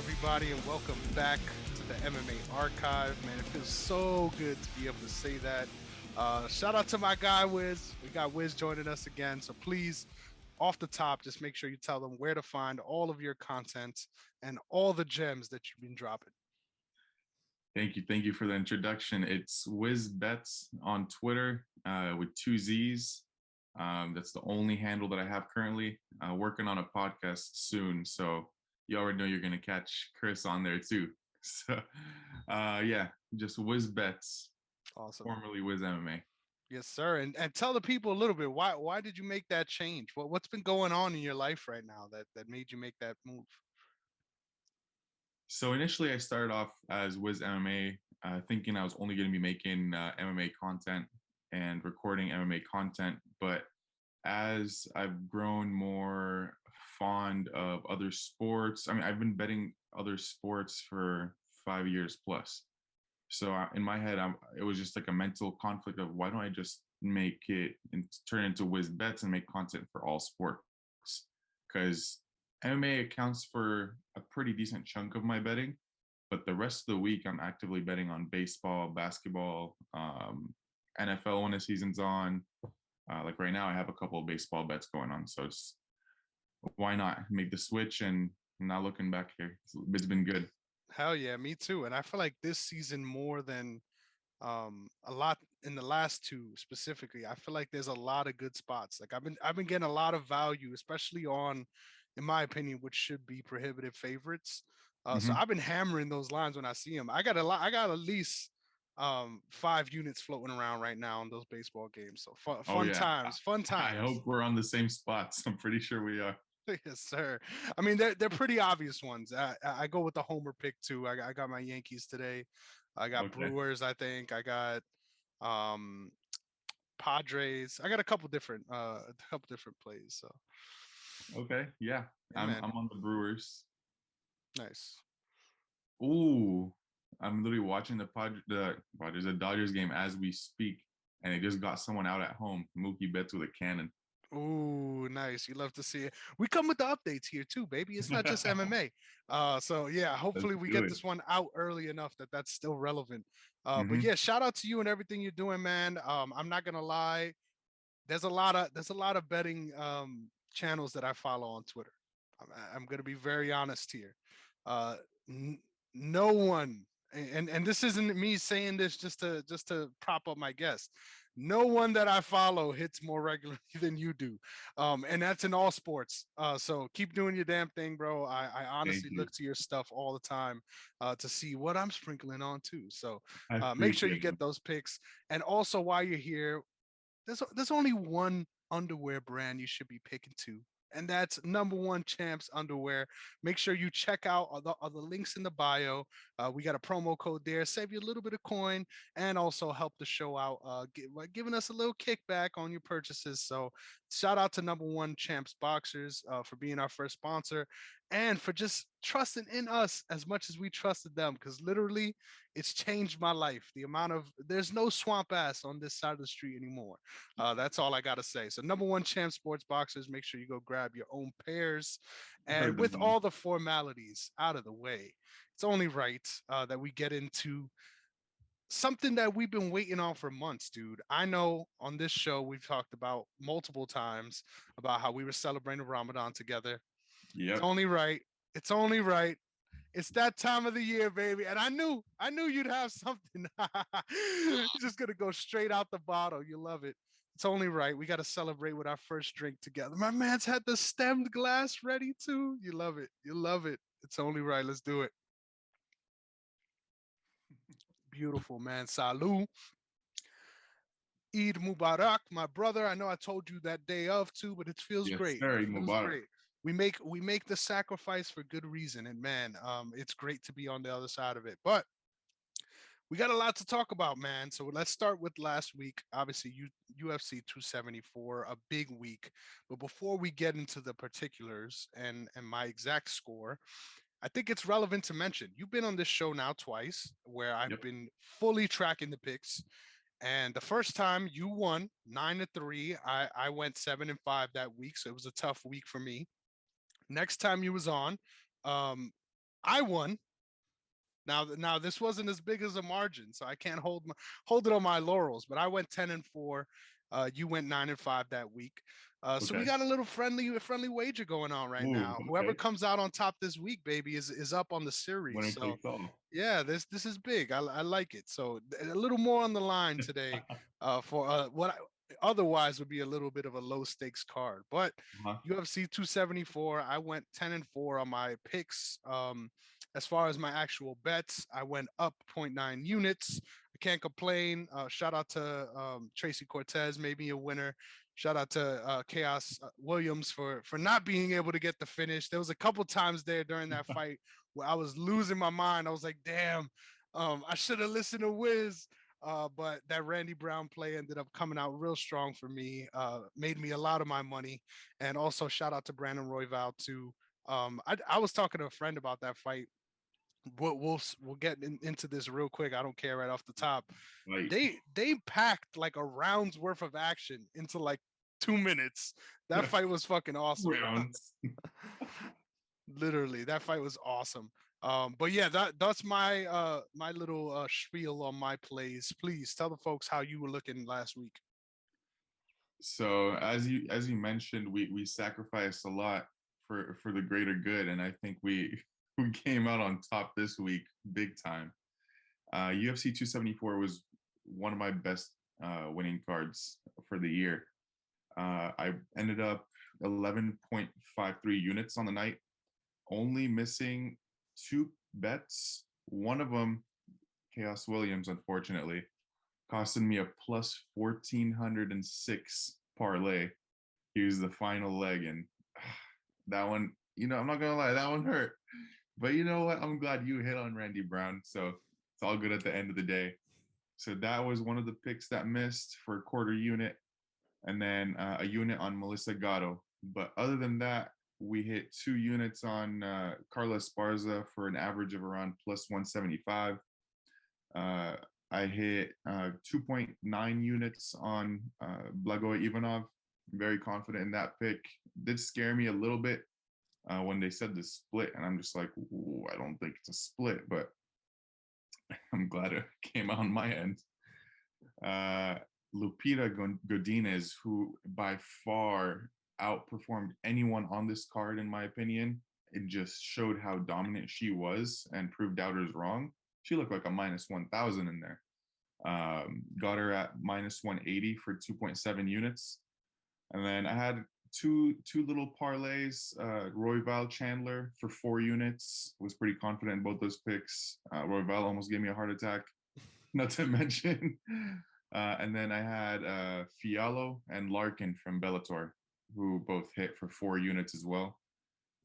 everybody, and welcome back to the MMA Archive. Man, it feels so good to be able to say that. Shout out to my guy Wiz. We got Wiz joining us again. So please, off the top, just make sure you tell them where to find all of your content and all the gems that you've been dropping. Thank you. Thank you for the introduction. It's Wizzbets on Twitter with two Z's. That's the only handle that I have currently. Working on a podcast soon. So you already know you're going to catch Chris on there too. So yeah, just Wizzbets. Awesome. Formerly Wiz MMA. Yes, sir. And tell the people a little bit, why did you make that change? What's been going on in your life right now that made you make that move? So initially I started off as Wiz MMA, thinking I was only going to be making MMA content and recording MMA content. But as I've grown more fond of other sports, I've been betting other sports for 5 years plus. So in my head, it was just like a mental conflict of why don't I just make it and turn it into Wiz Bets and make content for all sports? Because MMA accounts for a pretty decent chunk of my betting, but the rest of the week I'm actively betting on baseball, basketball, NFL when the season's on. Like right now, I have a couple of baseball bets going on, so it's why not make the switch? And not looking back here, it's been good. Hell yeah, me too. And I feel like this season more than a lot in the last two specifically, I feel like there's a lot of good spots. Like I've been getting a lot of value, especially on, in my opinion, which should be prohibitive favorites. So Mm-hmm. I've been hammering those lines when I see them. I got at least 5 units floating around right now in those baseball games. So Oh fun yeah, times, fun I times. hope we're on the same spots. I'm pretty sure we are. Yes, sir. I mean, they're pretty obvious ones. I go with the homer pick too. I got my Yankees today. I got Okay. Brewers. I think I got um Padres. I got a couple different plays. So Okay. Yeah. yeah, man, I'm on the Brewers. nice. Ooh, I'm literally watching the Dodgers game as we speak, and they just got someone out at home. Mookie Betts with a cannon. Ooh, nice. You love to see it. We come with the updates here too, baby. It's not just Let's MMA. So yeah, hopefully we do get it. this one out early enough that that's still relevant. But Hmm. yeah, shout out to you and everything you're doing, man. I'm not gonna lie. There's a lot of betting channels that I follow on Twitter. I'm gonna be very honest here. Uh, n- no one, and this isn't me saying this just to prop up my guest. No one that I follow hits more regularly than you do, and that's in all sports. So keep doing your damn thing, bro. I Thank honestly you. look to your stuff all the time to see what I'm sprinkling on too. So I make sure you appreciate get them. those picks. And also, while you're here, there's only one underwear brand you should be picking to, and that's number one champs underwear. Make sure you check out all the links in the bio. We got a promo code there, save you a little bit of coin, and also help the show out, giving us a little kickback on your purchases. So shout out to number one champs boxers for being our first sponsor, and for just trusting in us as much as we trusted them, because literally it's changed my life. The amount of There's no swamp ass on this side of the street anymore. That's all I gotta say. So number one champ sports boxers, make sure you go grab your own pairs. I And heard the with name. all the formalities out of the way, it's only right that we get into something that we've been waiting on for months, dude. I know on this show we've talked about multiple times about how we were celebrating Ramadan together. It's Yep. only right. It's only right. It's that time of the year, baby. And I knew you'd have something. You're just gonna go straight out the bottle. You love it. It's only right. We got to celebrate with our first drink together. My man's had the stemmed glass ready too. You love it. You love it. It's only right. Let's do it. Beautiful, man. Salud. Eid Mubarak, my brother. I know I told you that day of too, but it feels Yes, great. sir. It feels Mubarak. great. We make the sacrifice for good reason, and man, it's great to be on the other side of it. But we got a lot to talk about, man. So let's start with last week. Obviously, UFC 274, a big week. But before we get into the particulars and my exact score, I think it's relevant to mention you've been on this show now twice, where I've Yep. been fully tracking the picks. And the first time you won 9-3, I went 7-5 that week, so it was a tough week for me. Next time you was on, um, I won. Now this wasn't as big as a margin, so I can't hold it on my laurels. But I went 10-4. You went 9-5 that week. So we Okay. got a little friendly wager going on right Ooh, now. Whoever okay. comes out on top this week, baby, is up on the series. Winner So takes all. yeah, this is big. I like it. So a little more on the line today, for otherwise would be a little bit of a low stakes card. But Uh-huh. UFC 274, I went 10-4 on my picks. As far as my actual bets, I went up 0.9 units. I can't complain. Shout out to Tracy Cortez, made me a winner. Shout out to Chaos Williams for not being able to get the finish. There was a couple times there during that fight where I was losing my mind. I was like, damn, I should have listened to Wiz. But that Randy Brown play ended up coming out real strong for me. Made me a lot of my money. And also shout out to Brandon Royval too. I was talking to a friend about that fight. We'll get into this real quick. I don't care right off the top. Right. They packed like a round's worth of action into like 2 minutes. That fight was fucking awesome. Rounds. Literally, that fight was awesome. But yeah, that's my my little spiel on my plays. Please tell the folks how you were looking last week. So as you mentioned, we sacrificed a lot for the greater good, and I think we we came out on top this week big time. UFC 274 was one of my best winning cards for the year. I ended up 11.53 units on the night, only missing two bets. One of them, Chaos Williams, unfortunately, costing me a plus 1,406 parlay. He was the final leg, and that one, I'm not gonna lie, that one hurt. But you know what? I'm glad you hit on Randy Brown, so it's all good at the end of the day. So that was one of the picks that missed for a quarter unit, and then a unit on Melissa Gatto. But other than that, we hit 2 units on Carla Esparza for an average of around plus 175. I hit 2.9 units on Blagoy Ivanov. Very confident in that pick. Did scare me a little bit when they said the split, and I'm just like, I don't think it's a split, but I'm glad it came out on my end. Lupita Godinez, who by far outperformed anyone on this card, in my opinion. It just showed how dominant she was and proved doubters wrong. She looked like a minus 1,000 in there. Got her at minus 180 for 2.7 units. And then I had two little parlays. Royval Chandler for 4 units. Was pretty confident in both those picks. Royval almost gave me a heart attack, not to mention. And then I had Fiallo and Larkin from Bellator, who both hit for 4 units as well.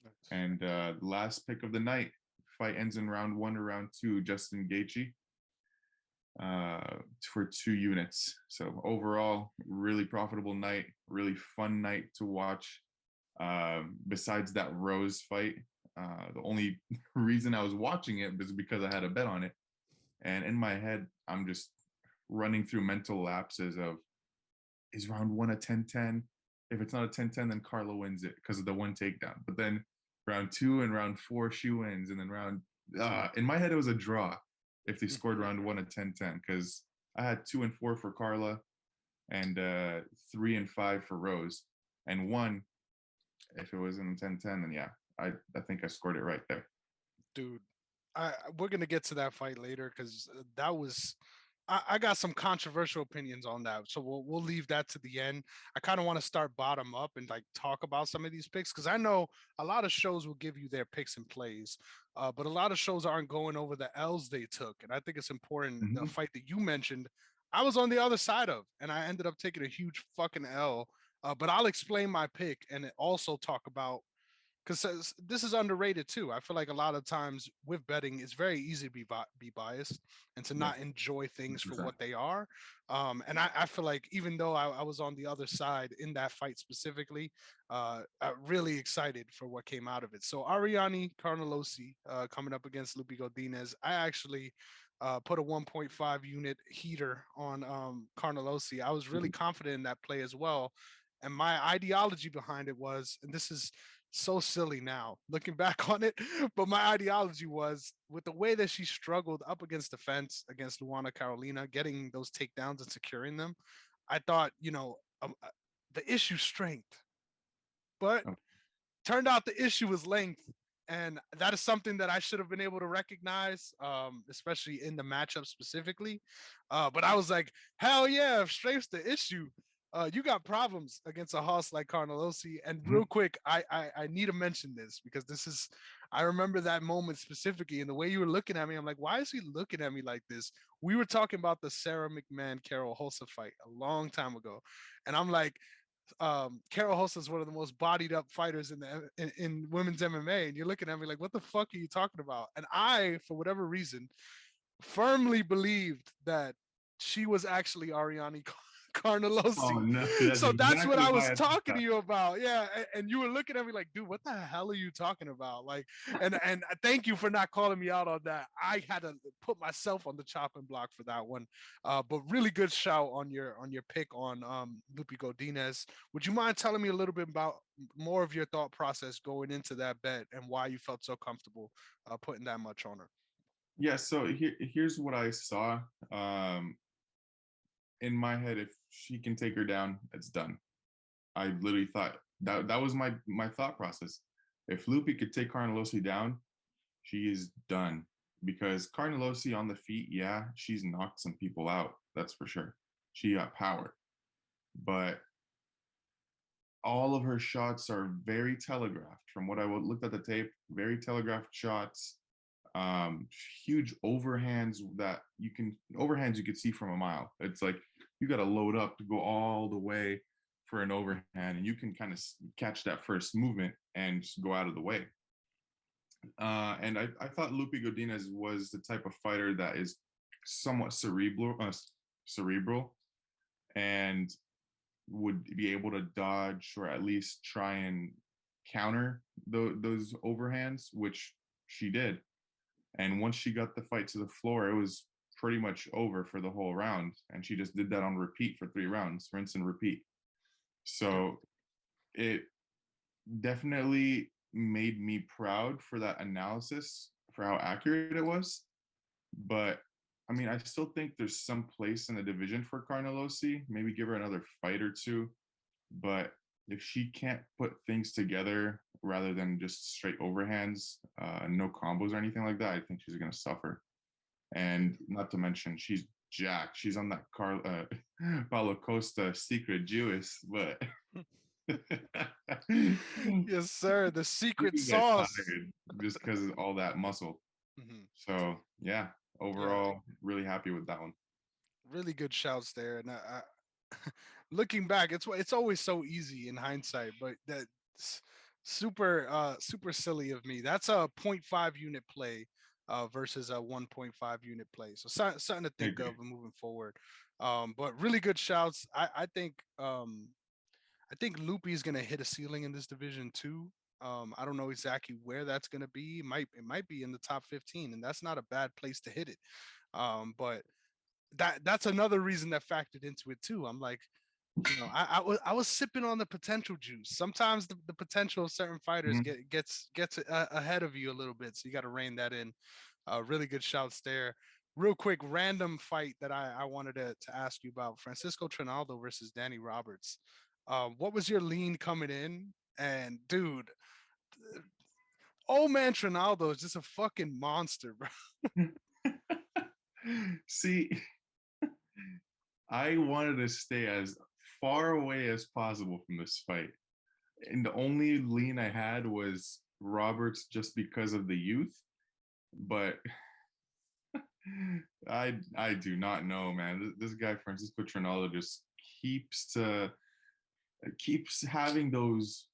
Nice. And the last pick of the night, fight ends in round 1 or round 2, Justin Gaichi for 2 units. So overall, really profitable night, really fun night to watch. Besides that Rose fight, the only reason I was watching it was because I had a bet on it. And in my head, I'm just running through mental lapses of, is round 1 a 10-10? If it's not a 10-10, then Carla wins it because of the one takedown. But then round 2 and round 4, she wins. And then in my head, it was a draw if they scored round 1 a 10-10, because I had 2 and 4 for Carla and 3 and 5 for Rose. And 1, if it was in 10-10, then yeah, I think I scored it right there. Dude, we're going to get to that fight later because that was... I got some controversial opinions on that, so we'll leave that to the end. I kind of want to start bottom up and like talk about some of these picks, because I know a lot of shows will give you their picks and plays, but a lot of shows aren't going over the L's they took, and I think it's important. Mm-hmm. The fight that you mentioned, I was on the other side of, and I ended up taking a huge fucking L. But I'll explain my pick and also talk about, because this is underrated too. I feel like a lot of times with betting, it's very easy to be biased and to not enjoy things 100%. For what they are. And I feel like even though I was on the other side in that fight specifically, I'm really excited for what came out of it. So Ariane Carnelosi coming up against Lupita Godinez. I actually put a 1.5 unit heater on Carnelosi. I was really confident in that play as well. And my ideology behind it was, and this is so silly now looking back on it. But my ideology was with the way that she struggled up against the fence against Luana Carolina, getting those takedowns and securing them. I thought, the issue strength, but Oh, turned out the issue was length. And that is something that I should have been able to recognize, especially in the matchup specifically. But I was like, hell yeah, if strength's the issue, you got problems against a hoss like Carnelossi. And real mhm. quick, I need to mention this because this is, I remember that moment specifically and the way you were looking at me. I'm like, why is he looking at me like this? We were talking about the Sarah McMahon Carol Hossa fight a long time ago, and I'm like, Carol Hossa is one of the most bodied up fighters in women's MMA, and you're looking at me like, what the fuck are you talking about? And I, for whatever reason, firmly believed that she was actually Ariane Oh Carnelossi. no, that's So that's what exactly I why was I thought talking that. to you about. Yeah. And you were looking at me like, dude, what the hell are you talking about? Like, and thank you for not calling me out on that. I had to put myself on the chopping block for that one. But really good shout on your pick on Lupita Godinez. Would you mind telling me a little bit about more of your thought process going into that bet and why you felt so comfortable putting that much on her? Yeah, so here's what I saw. Um, in my head, if she can take her down, it's done. I literally thought that was my thought process. If Lupi could take Carnelossi down, she is done. Because Carnelossi on the feet, yeah, she's knocked some people out. That's for sure. She got power, but all of her shots are very telegraphed. From what I looked at the tape, very telegraphed shots. Um, Huge overhands that you could see from a mile. It's like you got to load up to go all the way for an overhand, and you can kind of catch that first movement and just go out of the way. And I thought Lupe Godinez was the type of fighter that is somewhat cerebral, and would be able to dodge or at least try and counter those overhands, which she did. And once she got the fight to the floor, it was pretty much over for the whole round. And she just did that on repeat for 3 rounds, rinse and repeat. Yep. So it definitely made me proud for that analysis, for how accurate it was. But I mean, I still think there's some place in the division for Carnelossi. Maybe give her another fight or two. But if she can't put things together rather than just straight overhands, no combos or anything like that, I think she's going to suffer. And not to mention, she's jacked. She's on that Paulo Costa secret Jewish, but Yes, sir. The secret you get sauce. tired just because of all that muscle. Mhm. So yeah, Yeah, overall, really happy with that one. really good shouts there. And looking back, it's always so easy in hindsight, but that's super silly of me. That's a point 0.5 unit play versus a 1.5 unit play. So something to I think agree. of moving forward. But really good shouts. I think Loopy is gonna hit a ceiling in this division too. I don't know exactly where that's gonna be. It might be in the top 15, and that's not a bad place to hit it. But that's another reason that factored into it too. I'm like, I was sipping on the potential juice. Sometimes the potential of certain fighters Mhm. gets ahead of you a little bit, so you got to rein that in. Really good shouts there. Real quick, random fight that I wanted to ask you about: Francisco Trinaldo versus Danny Roberts. What was your lean coming in? And dude, old man Trinaldo is just a fucking monster, bro. See, I wanted to stay as far away as possible from this fight. And the only lean I had was Roberts just because of the youth. But I do not know, man. This guy Francisco Trinaldo just keeps to keeps having those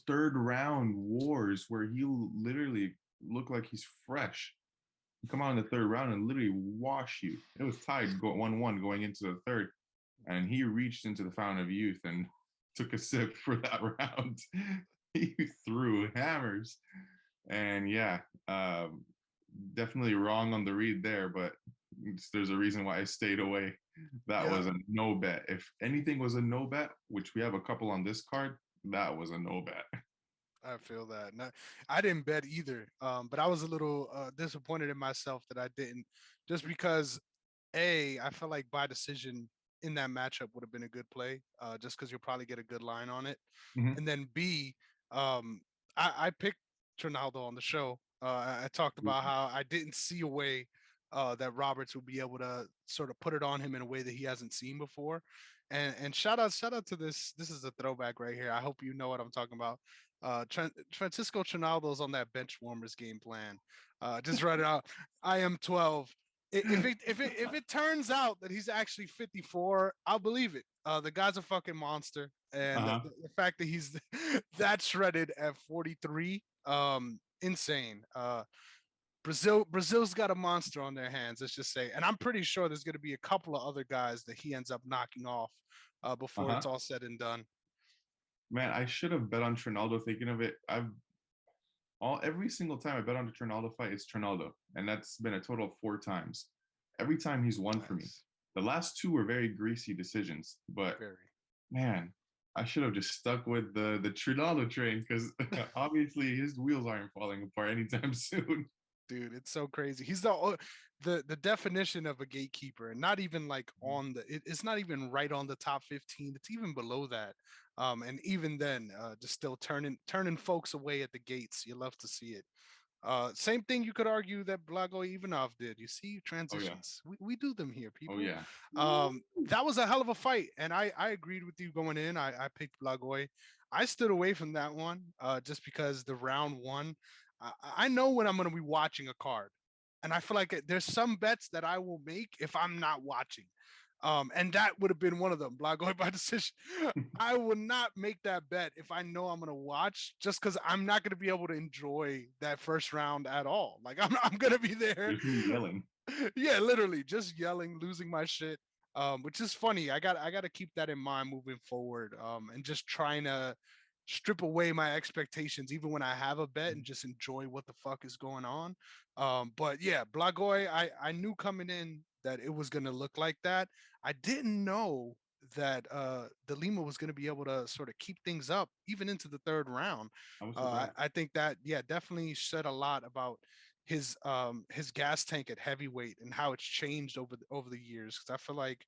third round wars where he'll literally look like he's fresh. Come on in the third round and literally wash you. It was tied 1-1 going into the third, and he reached into the fountain of youth and took a sip for that round. He threw hammers, and yeah, definitely wrong on the read there, but there's a reason why I stayed away. That Yeah. was a no bet. If anything was a no bet, which we have a couple on this card, that was a no bet. I feel that. I didn't bet either, but I was a little disappointed in myself that I didn't, just because I felt like by decision in that matchup would have been a good play, just because you'll probably get a good line on it. Mhm. And then B, I picked Trinaldo on the show. I talked about how I didn't see a way that Roberts would be able to sort of put it on him in a way that he hasn't seen before. And shout out to this. This is a throwback right here. I hope you know what I'm talking about. Francisco Trinaldo's on that bench warmers game plan. Just read it out. I am 12. If it turns out that he's actually 54, I'll believe it. The guy's a fucking monster, and Uh-huh. the fact that he's that shredded at 43, insane. Brazil's got a monster on their hands. Let's just say, and I'm pretty sure there's going to be a couple of other guys that he ends up knocking off before Uh-huh. it's all said and done. Man, I should have bet on Trinaldo. Thinking of it, I've all every single time I bet on the Trinaldo fight, it's Trinaldo, and that's been a total of 4 times. Every time he's won for me. Nice, The last 2 were very greasy decisions, but very. man, I should have just stuck with the Trinaldo train because obviously his wheels aren't falling apart anytime soon. Dude, it's so crazy. He's the definition of a gatekeeper, and not even like on it's not even right on the top 15. It's even below that. And even then, just still turning folks away at the gates. You love to see it. Same thing you could argue that Blago Ivanov did. You see Oh yeah. transitions. We do them here, Oh people. yeah. That was a hell of a fight, and I agreed with you going in. I picked Blagoy. I stood away from that one just because the round one. I know when I'm going to be watching a card, and I feel like there's some bets that I will make if I'm not watching. And that would have been one of them. Blagoy by decision. I will not make that bet if I know I'm gonna watch, just because I'm not gonna be able to enjoy that first round at all. Like I'm gonna be there, There's me yelling. yeah, literally just yelling, losing my shit. Which is funny. I got to keep that in mind moving forward. And just trying to strip away my expectations, even when I have a bet, and just enjoy what the fuck is going on. But yeah, Blagoy, I knew coming in that it was gonna look like that. I didn't know that De Lima was going to be able to sort of keep things up even into the third round. I was I, surprised. I think that, yeah, definitely said a lot about his gas tank at heavyweight and how it's changed over the years. Because I feel like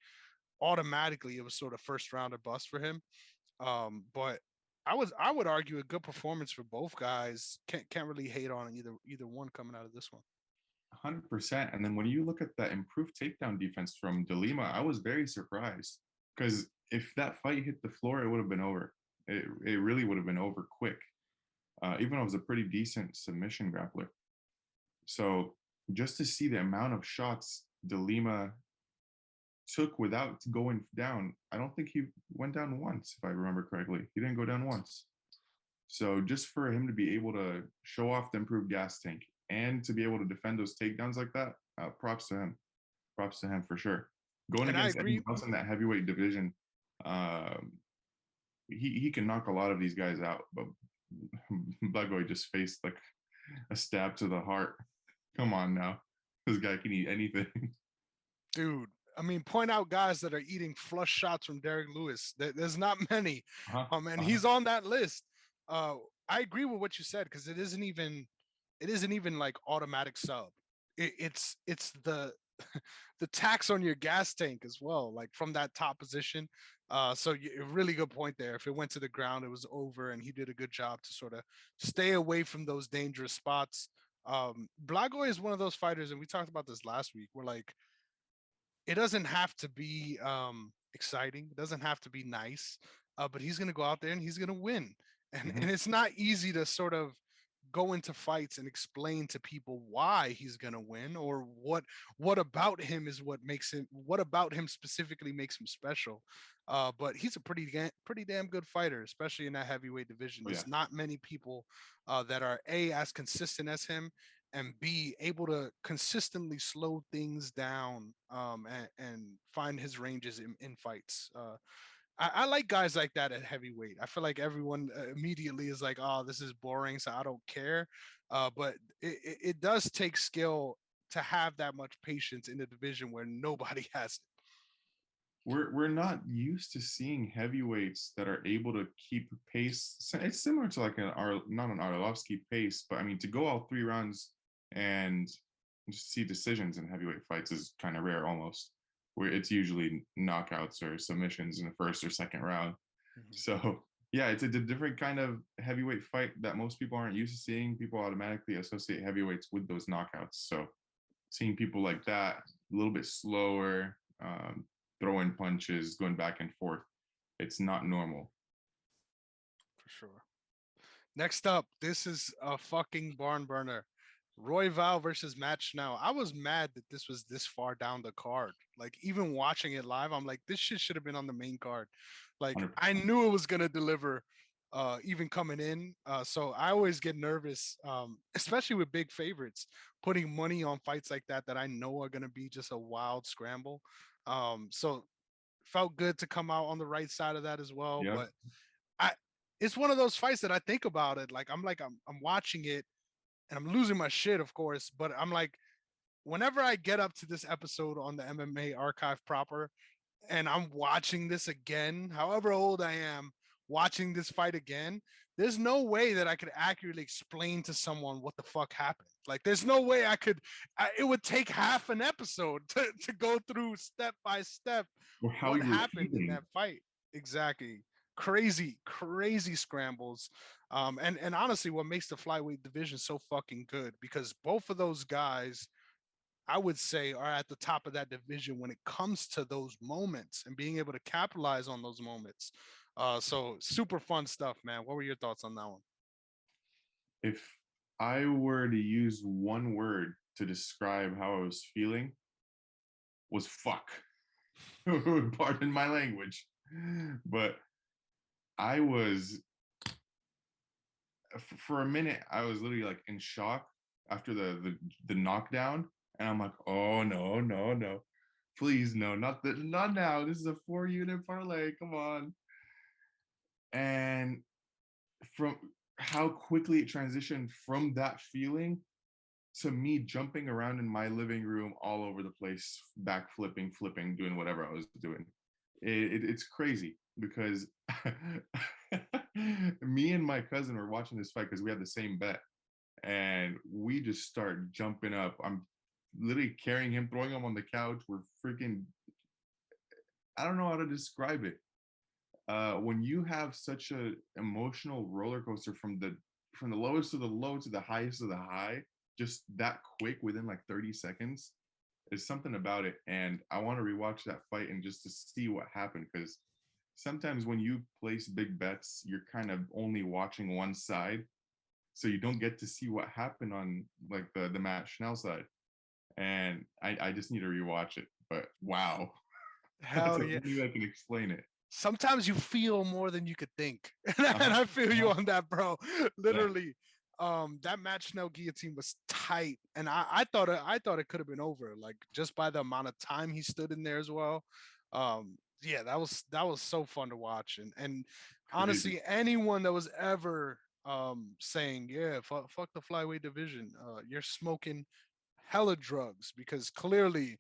automatically it was sort of first round or bust for him. But I would argue a good performance for both guys. Can't really hate on either one coming out of this one. 100%. And then when you look at that improved takedown defense from De Lima, I was very surprised because if that fight hit the floor, it would have been over. It really would have been over quick. Even though it was a pretty decent submission grappler. So just to see the amount of shots De Lima took without going down, I don't think he went down once, if I remember correctly. He didn't go down once. So just for him to be able to show off the improved gas tank and to be able to defend those takedowns like that, props to him. Props to him for sure. Going And I against agree. anyone else in that heavyweight division, um, he can knock a lot of these guys out. But Black Boy just faced like a stab to the heart. Come on now, this guy can eat anything. Dude, I mean, point out guys that are eating flush shots from Derek Lewis. There's not many, Uh-huh. and Uh-huh. he's on that list. Uh, I agree with what you said, because it isn't even like automatic sub. It's the the tax on your gas tank as well, like from that top position. So a really good point there. If it went to the ground, it was over, and he did a good job to sort of stay away from those dangerous spots. Blagoy is one of those fighters, and we talked about this last week, where like it doesn't have to be exciting. It doesn't have to be nice, but he's going to go out there and he's going to win. And Mm-hmm. and it's not easy to sort of go into fights and explain to people why he's going to win, or what about him is what makes him, what about him specifically makes him special. But he's a pretty damn good fighter, especially in that heavyweight division. Oh yeah. There's not many people that are as consistent as him, and B, able to consistently slow things down, and find his ranges in fights. I like guys like that at heavyweight. I feel like everyone immediately is like, "Oh, this is boring," so I don't care. But it does take skill to have that much patience in a division where nobody has it. we're not used to seeing heavyweights that are able to keep pace. It's similar to like not an Arlovsky pace, but I mean to go all 3 rounds and just see decisions in heavyweight fights is kind of rare almost. Where it's usually knockouts or submissions in the first or second round. Mhm. So yeah, it's a different kind of heavyweight fight that most people aren't used to seeing. People automatically associate heavyweights with those knockouts. So seeing people like that, a little bit slower, throwing punches, going back and forth, it's not normal. For sure. Next up, this is a fucking barn burner. Royval versus Matt Schnell. I was mad that this was this far down the card. Like even watching it live, I'm like, this shit should have been on the main card. Like 100%. I knew it was gonna deliver, even coming in. So I always get nervous, especially with big favorites, putting money on fights like that I know are gonna be just a wild scramble. So felt good to come out on the right side of that as well. Yeah. But I it's one of those fights that I think about it. I'm watching it and I'm losing my shit, of course. But I'm like, whenever I get up to this episode on the MMA archive proper, and I'm watching this again, however old I am, watching this fight again, there's no way that I could accurately explain to someone what the fuck happened. Like, there's no way it would take half an episode to go through step by step Or how what you were happened in feeling. that fight. Exactly. Crazy, crazy scrambles. And honestly, what makes the flyweight division so fucking good, because both of those guys I would say are at the top of that division when it comes to those moments and being able to capitalize on those moments. So super fun stuff, man. What were your thoughts on that one? If I were to use one word to describe how I was feeling, was fuck. Pardon my language. But I was for a minute, I was literally like in shock after the knockdown, and I'm like, oh no, no, no, please no, not now. This is a 4 unit parlay. Come on. And from how quickly it transitioned from that feeling to me jumping around in my living room all over the place, back flipping, doing whatever I was doing. It's crazy because me and my cousin were watching this fight because we had the same bet, and we just start jumping up. I'm literally carrying him, throwing him on the couch. We're freaking, I don't know how to describe it. When you have such a emotional roller coaster from the lowest of the low to the highest of the high, just that quick within like 30 seconds, there's something about it. And I want to rewatch that fight and just to see what happened, because sometimes when you place big bets, you're kind of only watching one side, so you don't get to see what happened on like the Matt Schnell side. And I just need to rewatch it. But wow, that's Hell the yeah. only way I can explain it. Sometimes you feel more than you could think. And Uh-huh. I feel you Uh-huh. on that, bro. Yeah, Literally. That match Snell guillotine was tight. And I thought it could have been over, like just by the amount of time he stood in there as well. Yeah, that was so fun to watch. And crazy. honestly, anyone that was ever saying, yeah, fuck the flyweight division, you're smoking hella drugs, because clearly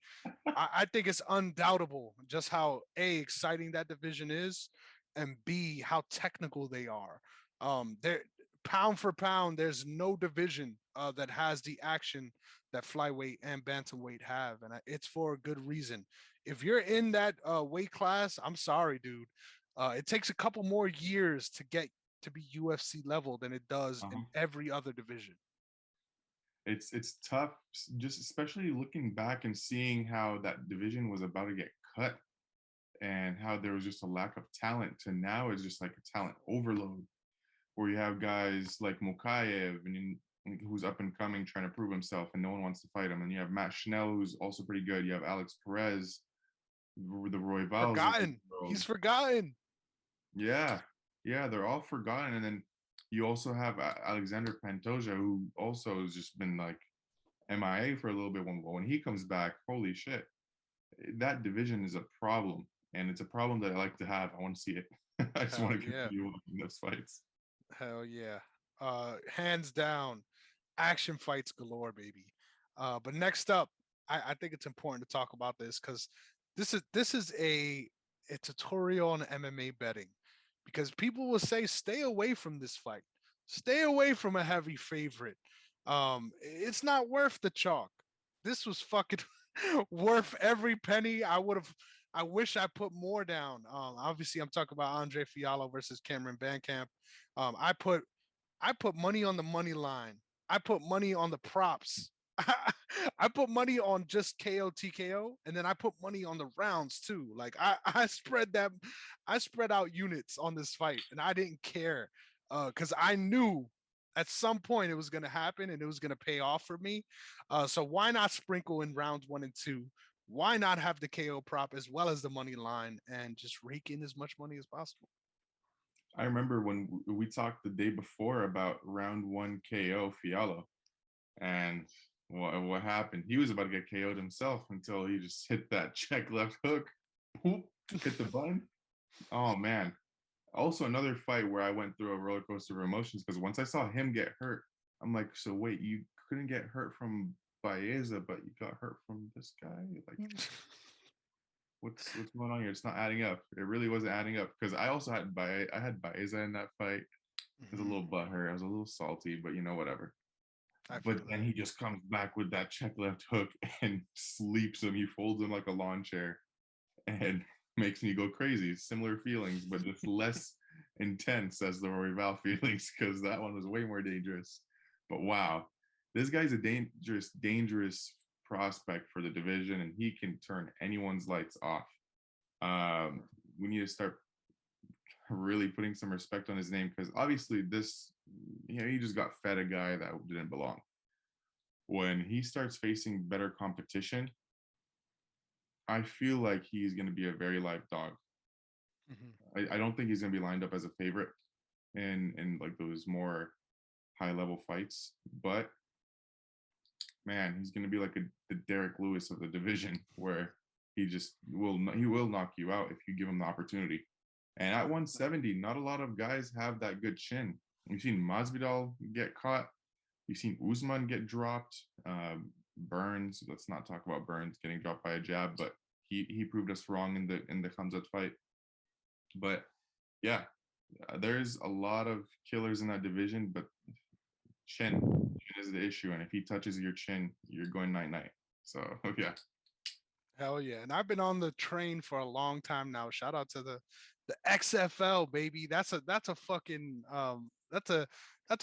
I think it's undoubtable just how exciting that division is, and B, how technical they are. They're pound for pound. There's no division that has the action that flyweight and bantamweight have, and it's for a good reason. If you're in that weight class, I'm sorry, dude. It takes a couple more years to get to be UFC level than it does in Uh-huh. every other division. It's tough, just especially looking back and seeing how that division was about to get cut and how there was just a lack of talent to now it's just like a talent overload, where you have guys like Mukayev and who's up and coming trying to prove himself and no one wants to fight him, and you have Matt Schnell who's also pretty good. You have Alex Perez, the Roy Vals of the Forgotten. world. He's forgotten. Yeah, yeah, they're all forgotten. And then you also have Alexander Pantoja, who also has just been like MIA for a little bit. When he comes back, holy shit, that division is a problem, and it's a problem that I like to have. I want to see it. I just want Hell to yeah. continue watching those fights. Hell yeah. Hands down, action fights galore, baby. But next up, I think it's important to talk about this because This is a tutorial on MMA betting because people will say stay away from this fight. Stay away from a heavy favorite. It's not worth the chalk. This was fucking worth every penny. I wish I put more down. Obviously, I'm talking about Andre Fiallo versus Cameron Bancamp. Um, I put I put money on the money line. I put money on the props. I put money on just KO TKO, and then I put money on the rounds too. Like I spread out units on this fight, and I didn't care because I knew at some point it was going to happen and it was going to pay off for me. So why not sprinkle in rounds 1 and 2? Why not have the KO prop as well as the money line and just rake in as much money as possible? I remember when we talked the day before about round one KO Fiallo, and what happened? He was about to get KO'd himself until he just hit that check left hook, whoop, hit the button. Oh man! Also another fight where I went through a roller coaster of emotions because once I saw him get hurt, I'm like, so wait, you couldn't get hurt from Baeza, but you got hurt from this guy? Like, what's going on here? It's not adding up. It really wasn't adding up because I also had I had Baeza in that fight. I was a little butthurt. I was a little salty, but whatever. I But feel then that. he just comes back with that check left hook and sleeps him. He folds him like a lawn chair and makes me go crazy. Similar feelings, but just less intense as the Royval feelings because that one was way more dangerous. But wow, this guy's a dangerous prospect for the division, and he can turn anyone's lights off. We need to start really putting some respect on his name because obviously this, he just got fed a guy that didn't belong. When he starts facing better competition, I feel like he's going to be a very live dog. I don't think he's going to be lined up as a favorite in like those more high level fights, but man, he's going to be like the Derek Lewis of the division where he will knock you out if you give him the opportunity. And at 170, not a lot of guys have that good chin. We've seen Masvidal get caught. You've seen Usman get dropped. Burns, let's not talk about Burns getting dropped by a jab, but he proved us wrong in the Khamzat fight. But yeah, there's a lot of killers in that division, but chin is the issue, and if he touches your chin, you're going night night. So yeah. Hell yeah. And I've been on the train for a long time now. Shout out to the XFL, baby. That's a fucking that's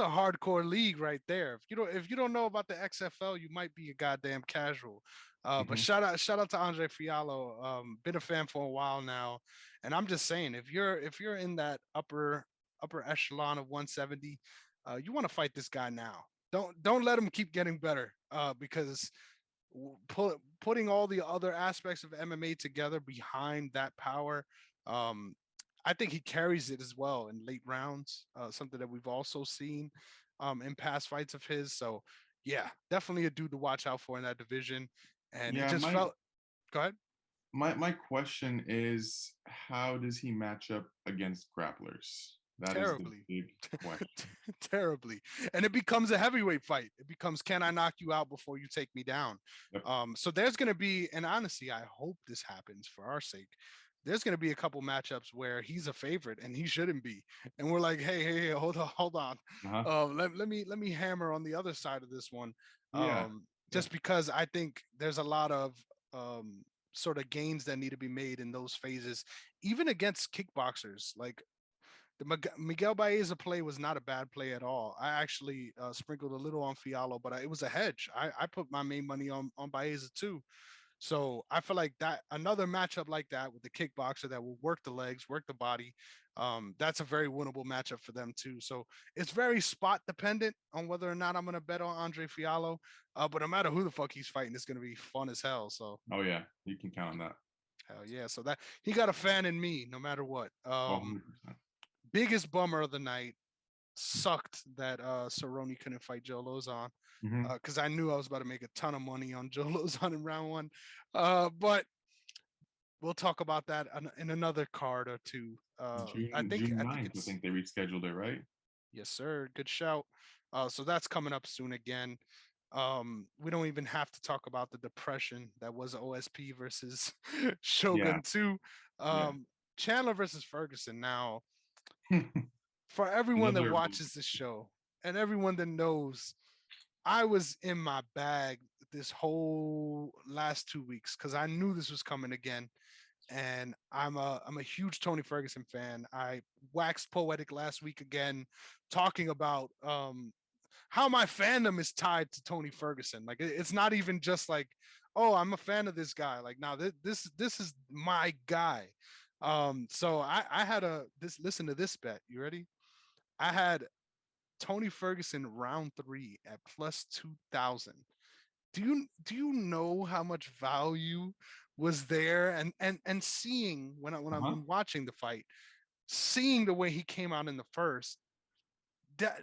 a hardcore league right there. If you don't know about the XFL, you might be a goddamn casual. But Mm-hmm. shout out to Andre Fiallo. Been a fan for a while now. And I'm just saying, if you're in that upper echelon of 170, you want to fight this guy now. Don't let him keep getting better. Because putting all the other aspects of MMA together behind that power, um, I think he carries it as well in late rounds. Something that we've also seen in past fights of his. So yeah, definitely a dude to watch out for in that division. And it Yeah, just felt. Go ahead. my question is, how does he match up against grapplers? That is the Terribly. big question. Terribly. And it becomes a heavyweight fight. It becomes, can I knock you out before you take me down? Yep. So there's going to be, and honestly, I hope this happens for our sake. There's going to be a couple matchups where he's a favorite and he shouldn't be, and we're like, hey, hold on. Uh-huh. Let me hammer on the other side of this one, Yeah. Yeah. just because I think there's a lot of sort of gains that need to be made in those phases, even against kickboxers. Like the Miguel Baeza play was not a bad play at all. I actually sprinkled a little on Fiallo, but it was a hedge. I put my main money on Baeza too. So I feel like that another matchup like that with the kickboxer that will work the legs, work the body. That's a very winnable matchup for them too. So it's very spot dependent on whether or not I'm going to bet on Andre Fiallo. But no matter who the fuck he's fighting, it's going to be fun as hell. So Oh yeah, you can count on that. hell yeah. So that he got a fan in me no matter what. Oh, 100%. Biggest bummer of the night, sucked that Cerrone couldn't fight Joe Lozon Mm-hmm. because I knew I was about to make a ton of money on Joe Lozon in round one. But we'll talk about that in another card or two. June I think 9th, I it's think they rescheduled it, right? yes, sir. Good shout. So that's coming up soon again. We don't even have to talk about the depression that was OSP versus Yeah, Shogun 2. yeah. Chandler versus Ferguson. Now, for everyone that Another one. watches this show and everyone that knows, I was in my bag this whole last 2 weeks because I knew this was coming again. And I'm a huge Tony Ferguson fan. I waxed poetic last week again, talking about how my fandom is tied to Tony Ferguson. Like it's not even just like, oh, I'm a fan of this guy. Like now this is my guy. So I had listen to this bet. You ready? I had Tony Ferguson round 3 at plus 2,000. Do you know how much value was there? And seeing Uh-huh. when watching the fight, seeing the way he came out in the first, that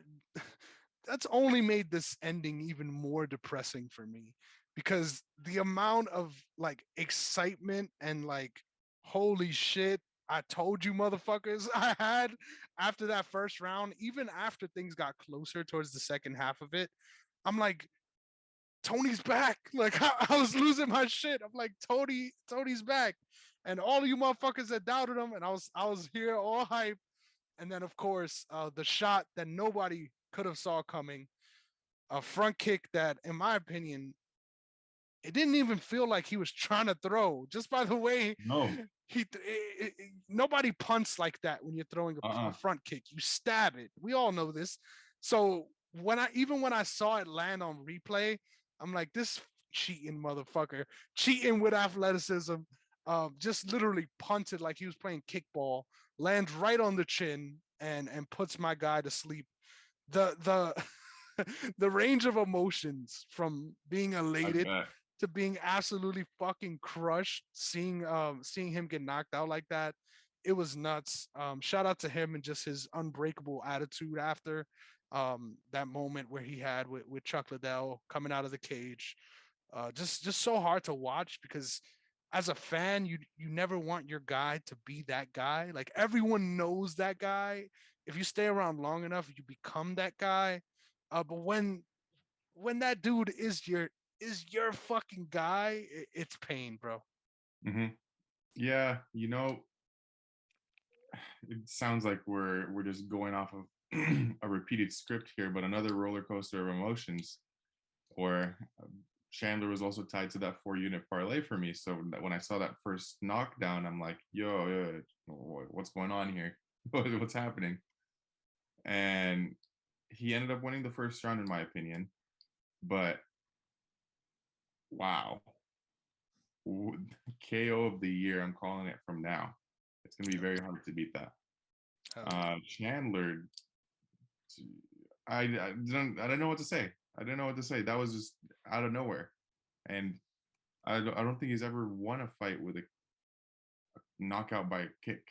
that's only made this ending even more depressing for me because the amount of like excitement and like holy shit, I told you motherfuckers I had after that first round, even after things got closer towards the second half of it, I'm like, Tony's back. Like I was losing my shit. I'm like, Tony's back. And all of you motherfuckers that doubted him, and I was here all hype. And then of course, the shot that nobody could have saw coming, a front kick that, in my opinion, it didn't even feel like he was trying to throw. Just by the way, No. nobody punts like that when you're throwing a Uh-uh. front kick. You stab it. We all know this. So when I saw it land on replay, I'm like, this cheating motherfucker, cheating with athleticism. Just literally punted like he was playing kickball, lands right on the chin and puts my guy to sleep. The the range of emotions from being I elated bet. to being absolutely fucking crushed, seeing him get knocked out like that, it was nuts. Shout out to him and just his unbreakable attitude after that moment where he had with Chuck Liddell coming out of the cage. Just so hard to watch because as a fan, you never want your guy to be that guy. Like everyone knows that guy. If you stay around long enough, you become that guy. But when that dude is your fucking guy, it's pain, bro. Hmm. Yeah, it sounds like we're just going off of a repeated script here, but another roller coaster of emotions. Or Chandler was also tied to that 4 unit parlay for me. So when I saw that first knockdown, I'm like, yo, what's going on here? What's happening? And he ended up winning the first round, in my opinion. But wow, KO of the year, I'm calling it from now. It's going to be very hard to beat that. Hell yeah. Chandler, I don't know what to say. I don't know what to say. That was just out of nowhere. And I don't think he's ever won a fight with a knockout by a kick.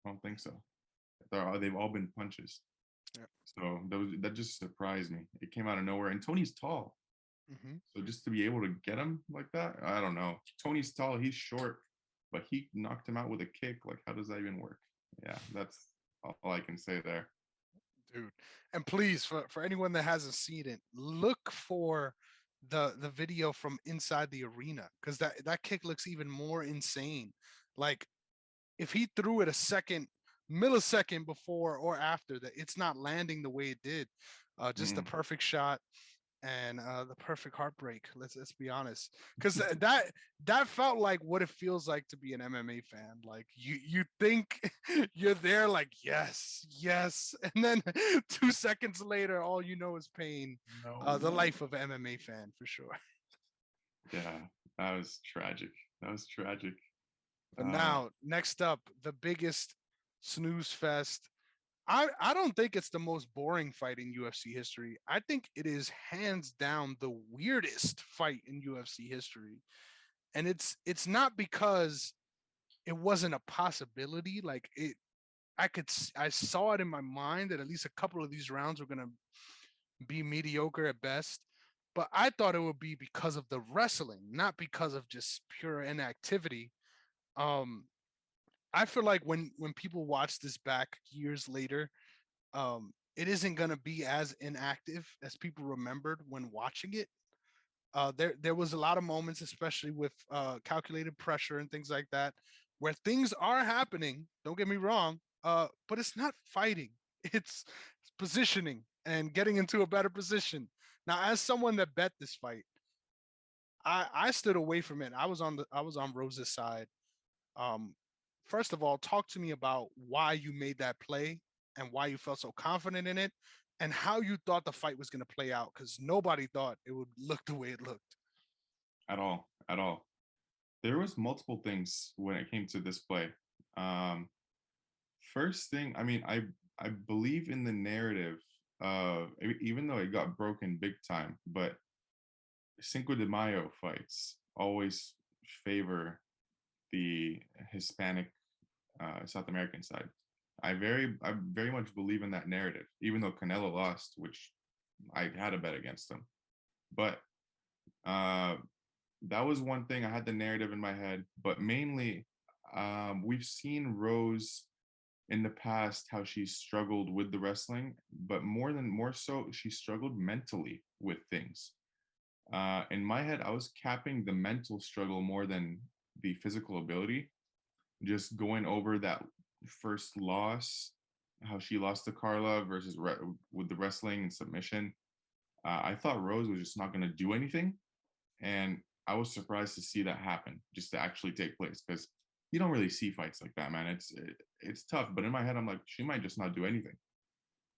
I don't think so. They've all been punches. Yeah. So that just surprised me. It came out of nowhere. And Tony's tall. Hmm. So just to be able to get him like that, I don't know. Tony's tall, he's short, but he knocked him out with a kick. Like, how does that even work? Yeah, that's all I can say there. Dude. And please, for anyone that hasn't seen it, look for the video from inside the arena because that kick looks even more insane. Like if he threw it a second millisecond before or after that, it's not landing the way it did. Just the Mm. perfect shot and the perfect heartbreak. Let's be honest, because that felt like what it feels like to be an MMA fan. Like you think you're there, like yes, yes, and then 2 seconds later, all you know is pain. The No. life of an MMA fan for sure. Yeah, that was tragic. That was tragic. But Uh, now, next up, the biggest snooze fest. I don't think it's the most boring fight in UFC history. I think it is hands down the weirdest fight in UFC history. And it's not because it wasn't a possibility. Like I saw it in my mind that at least a couple of these rounds were gonna be mediocre at best. But I thought it would be because of the wrestling, not because of just pure inactivity. Um, I feel like when people watch this back years later, it isn't going to be as inactive as people remembered when watching it. There was a lot of moments, especially with calculated pressure and things like that, where things are happening. Don't get me wrong, but it's not fighting. It's positioning and getting into a better position. Now, as someone that bet this fight, I stood away from it. I was on Rose's side. Um, First of all, talk to me about why you made that play and why you felt so confident in it, and how you thought the fight was going to play out, because nobody thought it would look the way it looked. At all, at all. There was multiple things when it came to this play. Um, First thing, I mean, I believe in the narrative, even though it got broken big time, but Cinco de Mayo fights always favor the Hispanic South American side. I very much believe in that narrative, even though Canelo lost, which I had a bet against him. But uh, that was one thing. I had the narrative in my head, but mainly we've seen Rose in the past how she struggled with the wrestling, but more so, she struggled mentally with things. In my head, I was capping the mental struggle more than the physical ability. Just going over that first loss, how she lost to Carla versus with the wrestling and submission. I thought Rose was just not going to do anything, and I was surprised to see that happen, just to actually take place, because you don't really see fights like that, man. It's tough, but in my head, I'm like, she might just not do anything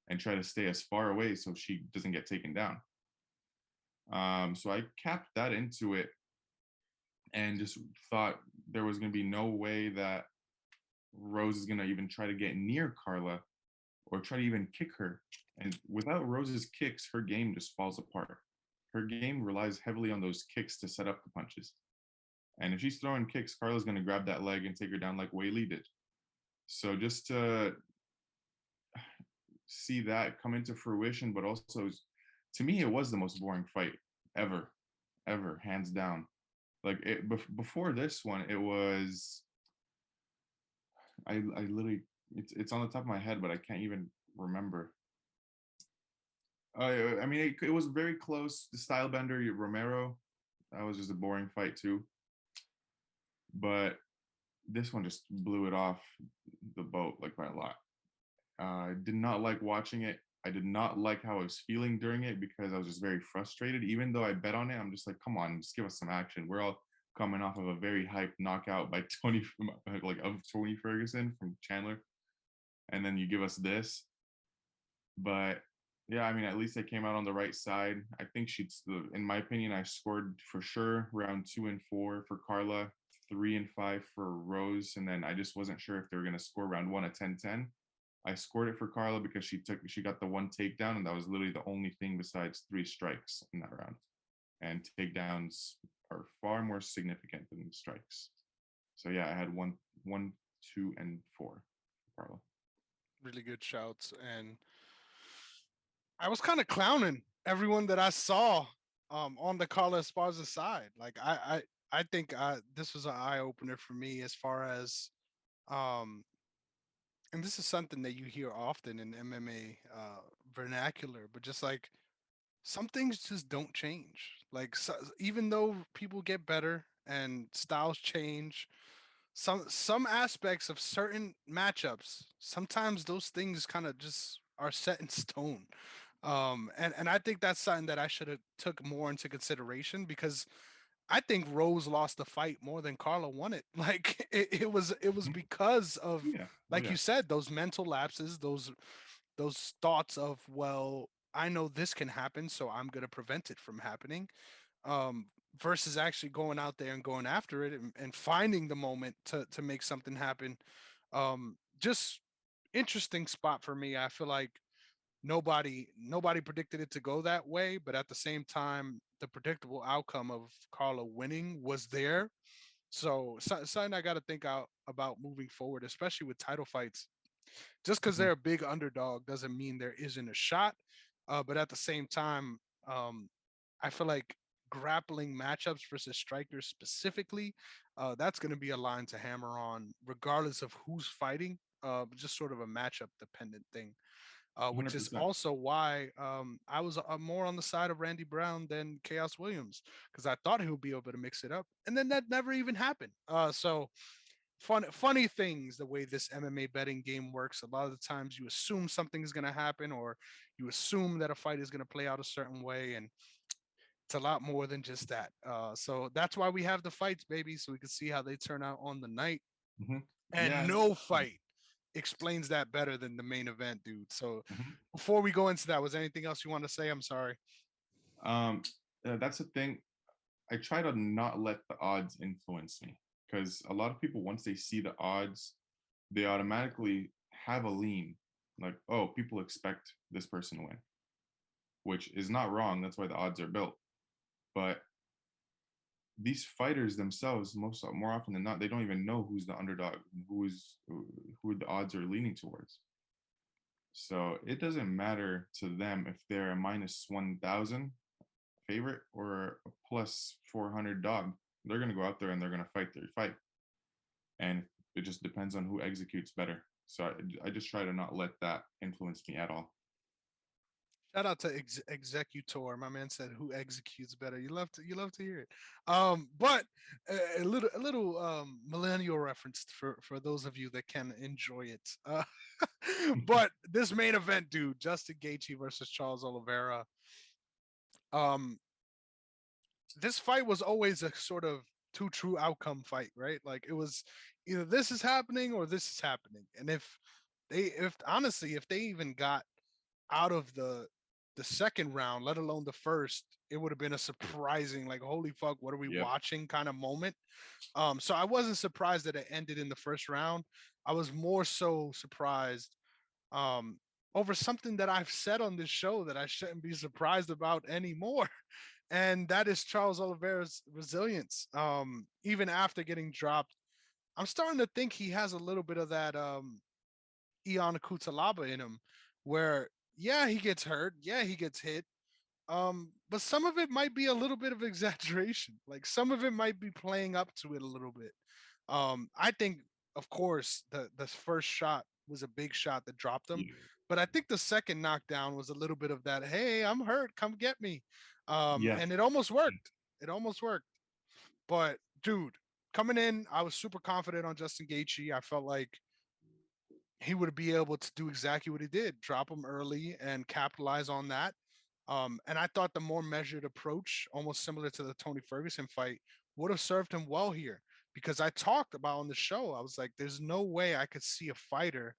and try to stay as far away so she doesn't get taken down. So I capped that into it and just thought there was going to be no way that Rose is going to even try to get near Carla or try to even kick her. And without Rose's kicks, her game just falls apart. Her game relies heavily on those kicks to set up the punches. And if she's throwing kicks, Carla's going to grab that leg and take her down like Whaley did. So just to see that come into fruition, but also, to me, it was the most boring fight ever, ever, hands down. Like before this one, it was I literally it's on the top of my head, but I can't even remember. I mean, it was very close. The style bender Romero, that was just a boring fight too. But this one just blew it off the boat like by a lot. I did not like watching it. I did not like how I was feeling during it because I was just very frustrated. Even though I bet on it, I'm just like, come on, just give us some action. We're all coming off of a very hyped knockout by Tony, like of Tony Ferguson from Chandler, and then you give us this. But yeah, I mean, at least I came out on the right side. I think in my opinion, I scored for sure round 2 and 4 for Carla, 3 and 5 for Rose, and then I just wasn't sure if they were gonna score round one at 10-10. I scored it for Carla because she got the one takedown, and that was literally the only thing besides 3 strikes in that round. And takedowns are far more significant than strikes. So yeah, I had 1, 2, and 4 for Carla. Really good shouts. And I was kind of clowning everyone that I saw on the Carla Esparza side. Like I think this was an eye opener for me as far as um, and this is something that you hear often in MMA vernacular, but just like some things just don't change. Like so, even though people get better and styles change, some aspects of certain matchups, sometimes those things kind of just are set in stone. And I think that's something that I should have took more into consideration, because I think Rose lost the fight more than Carla won it. Like it was Mhm. because of, Yeah. Oh like yeah. you said, those mental lapses, those thoughts of, well, I know this can happen, so I'm gonna prevent it from happening. Um, versus actually going out there and going after it, and finding the moment to make something happen. Just interesting spot for me. I feel like nobody predicted it to go that way, but at the same time, the predictable outcome of Carla winning was there. So something I got to think out about moving forward, especially with title fights. Just because Mhm. they're a big underdog doesn't mean there isn't a shot. But at the same time, um, I feel like grappling matchups versus strikers specifically, that's going to be a line to hammer on, regardless of who's fighting. Just sort of a matchup dependent thing. which is 100%. also why I was more on the side of Randy Brown than Chaos Williams, because I thought he would be able to mix it up, and then that never even happened. So funny things the way this MMA betting game works. A lot of the times you assume something is going to happen, or you assume that a fight is going to play out a certain way, and it's a lot more than just that. So that's why we have the fights, baby, so we can see how they turn out on the night. Hmm. And Yeah. no fight explains that better than the main event, dude. So Mhm. before we go into that, was there anything else you want to say? I'm sorry. Um, that's the thing. I try to not let the odds influence me because a lot of people, once they see the odds, they automatically have a lean. Like, oh, people expect this person to win, which is not wrong. That's why the odds are built. But these fighters themselves, more often than not, they don't even know who's the underdog, who the odds are leaning towards. So it doesn't matter to them if they're a minus 1,000 favorite or a plus 400 dog. They're going to go out there and they're going to fight their fight. And it just depends on who executes better. So I just try to not let that influence me at all. Shout out to Executor. My man said, "Who executes better?" You love to hear it. But a little millennial reference for those of you that can enjoy it. But this main event, dude, Justin Gaethje versus Charles Oliveira. Um, this fight was always a sort of two true outcome fight, right? Like it was either this is happening or this is happening. And if honestly, if they even got out of the second round, let alone the first, it would have been a surprising, like, holy fuck, what are we Yep. watching kind of moment. So I wasn't surprised that it ended in the first round. I was more so surprised um over something that I've said on this show that I shouldn't be surprised about anymore. And that is Charles Oliveira's resilience. Even after getting dropped, I'm starting to think he has a little bit of that Ion Kutalaba in him, where yeah, he gets hurt, yeah, he gets hit, but some of it might be a little bit of exaggeration. Like some of it might be playing up to it a little bit. I think, of course, the first shot was a big shot that dropped him, Yeah. but I think the second knockdown was a little bit of that. Hey, I'm hurt. Come get me. Yes. And it almost worked. It almost worked. But dude, coming in, I was super confident on Justin Gaethje. I felt like he would be able to do exactly what he did, drop him early and capitalize on that. And I thought the more measured approach, almost similar to the Tony Ferguson fight, would have served him well here. Because I talked about on the show, I was like, there's no way I could see a fighter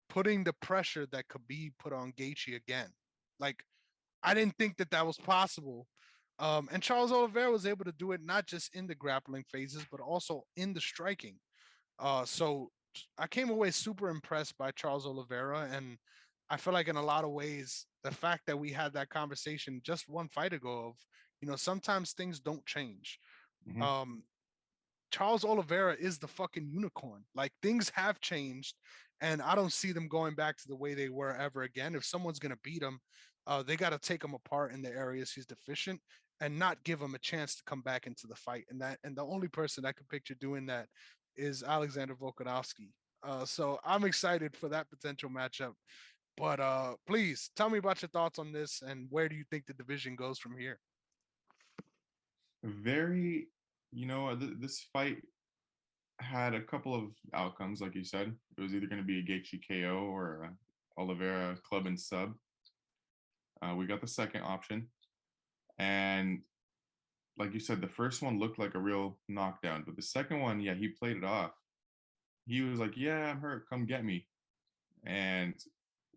putting the pressure that could be put on Gaethje again. Like, I didn't think that that was possible. And Charles Oliveira was able to do it not just in the grappling phases, but also in the striking. So I came away super impressed by Charles Oliveira, and I feel like in a lot of ways, the fact that we had that conversation just one fight ago of, sometimes things don't change. Hmm. Um, Charles Oliveira is the fucking unicorn. Like things have changed, and I don't see them going back to the way they were ever again. If someone's gonna beat him, they got to take him apart in the areas he's deficient and not give him a chance to come back into the fight. And the only person I could picture doing that is Alexander Volkanovski. So I'm excited for that potential matchup. But please tell me about your thoughts on this and where do you think the division goes from here? Very, this fight had a couple of outcomes, like you said. It was either going to be a Gaethje KO or a Oliveira club and sub. We got the second option, and like you said, the first one looked like a real knockdown, but the second one, yeah, he played it off. He was like, "Yeah, I'm hurt. Come get me." And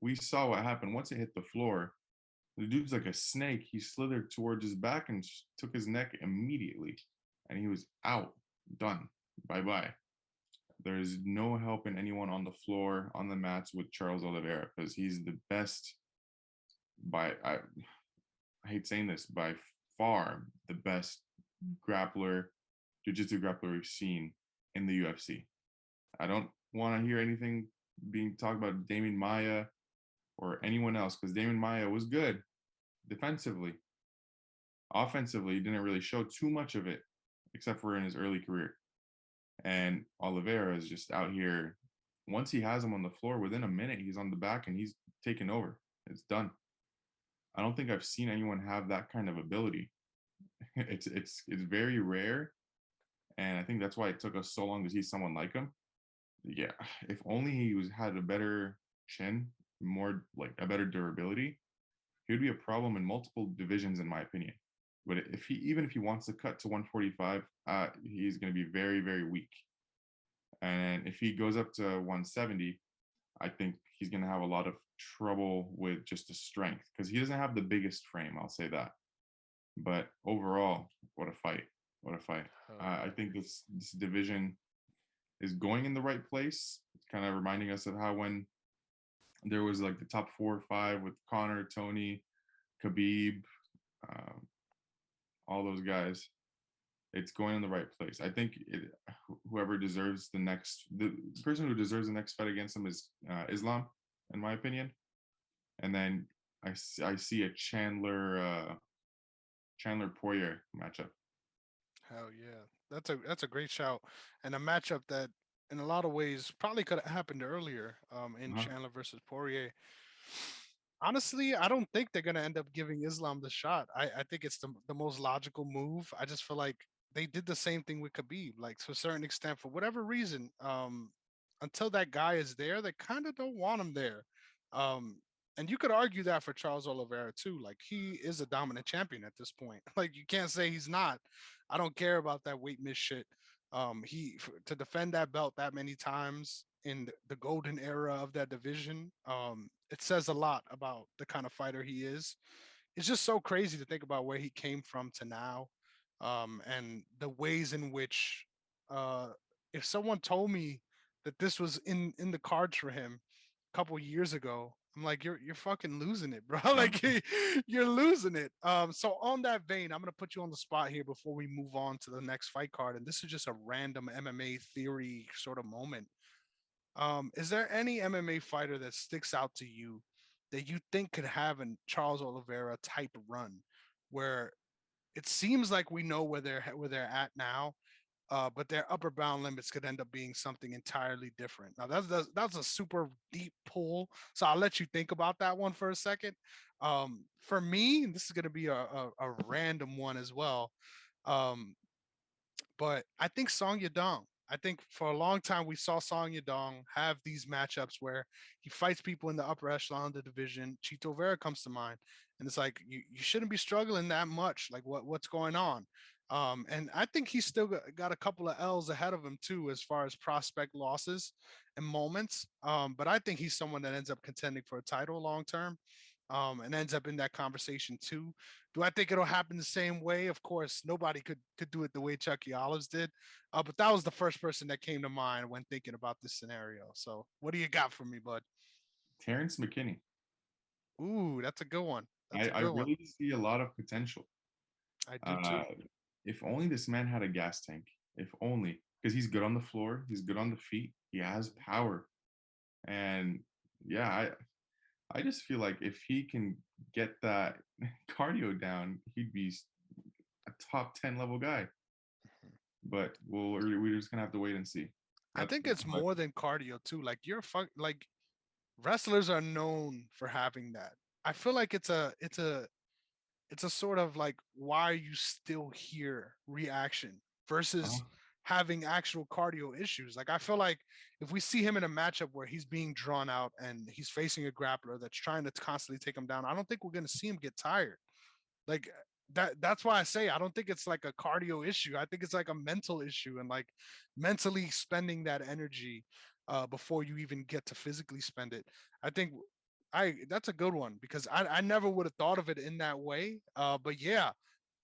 we saw what happened once it hit the floor. The dude's like a snake. He slithered towards his back and took his neck immediately, and he was out, done, bye bye. There's no helping anyone on the floor, on the mats with Charles Oliveira because he's the best I hate saying this, by far the best grappler, jiu-jitsu grappler we've seen in the UFC. I don't want to hear anything being talked about Damien Maya or anyone else because Damien Maya was good defensively. Offensively, he didn't really show too much of it except for in his early career. And Oliveira is just out here once he has him on the floor, within a minute, he's on the back and he's taken over. It's done. I don't think I've seen anyone have that kind of ability. It's very rare, and I think that's why it took us so long to see someone like him. Yeah, if only he had a better chin, more like a better durability, he would be a problem in multiple divisions, in my opinion. But even if he wants to cut to 145, he's going to be very, very weak. And if he goes up to 170, I think he's going to have a lot of trouble with just the strength because he doesn't have the biggest frame. I'll say that. But overall, what a fight! What a fight! I think this division is going in the right place. It's kind of reminding us of how when there was like the top 4 or 5 with Connor, Tony, Khabib, um, all those guys. It's going in the right place. I think whoever deserves the person who deserves the next fight against him is Islam, in my opinion. And then I see a Chandler Poirier matchup. Hell yeah, that's a great shout, and a matchup that in a lot of ways probably could have happened earlier. In Uh-huh. Chandler versus Poirier. Honestly, I don't think they're gonna end up giving Islam the shot. I think it's the most logical move. I just feel like they did the same thing with Khabib, like to a certain extent, for whatever reason. Until that guy is there, they kind of don't want him there. Um, and you could argue that for Charles Oliveira too. Like he is a dominant champion at this point. Like you can't say he's not. I don't care about that weight miss shit. To defend that belt that many times in the golden era of that division, it says a lot about the kind of fighter he is. It's just so crazy to think about where he came from to now, and the ways in which, uh, if someone told me that this was in the cards for him a couple years ago, I'm like, you're fucking losing it, bro. Yeah. Like you're losing it. So on that vein, I'm gonna put you on the spot here before we move on to the next fight card, and this is just a random MMA theory sort of moment. Is there any MMA fighter that sticks out to you that you think could have a Charles Oliveira type run, where it seems like we know where they're at now, but their upper bound limits could end up being something entirely different. Now that's a super deep pull, so I'll let you think about that one for a second. For me, this is going to be a random one as well. Um, but I think Song Yadong. I think for a long time we saw Song Yadong have these matchups where he fights people in the upper echelon of the division. Chito Vera comes to mind, and it's like you shouldn't be struggling that much. Like what's going on? And I think he's still got a couple of L's ahead of him too, as far as prospect losses and moments. But I think he's someone that ends up contending for a title long term, and ends up in that conversation too. Do I think it'll happen the same way? Of course, nobody could do it the way Chucky Olives did, but that was the first person that came to mind when thinking about this scenario. So, what do you got for me, bud? Terrence McKinney. Ooh, that's a good one. That's a I good one. really see a lot of potential. I do Uh, too. if only this man had a gas tank. If only, because he's good on the floor, he's good on the feet, he has power, and yeah, I just feel like if he can get that cardio down, he'd be a top 10 level guy. But we're just gonna have to wait and see. I think it's But more than cardio too. Like like wrestlers are known for having that. I feel like it's a sort of like, why are you still here reaction versus uh having actual cardio issues. Like I feel like if we see him in a matchup where he's being drawn out and he's facing a grappler that's trying to constantly take him down, I don't think we're going to see him get tired. Like that's why I say I don't think it's like a cardio issue. I think it's like a mental issue, and like mentally spending that energy before you even get to physically spend it. I think I that's a good one because I never would have thought of it in that way. But yeah,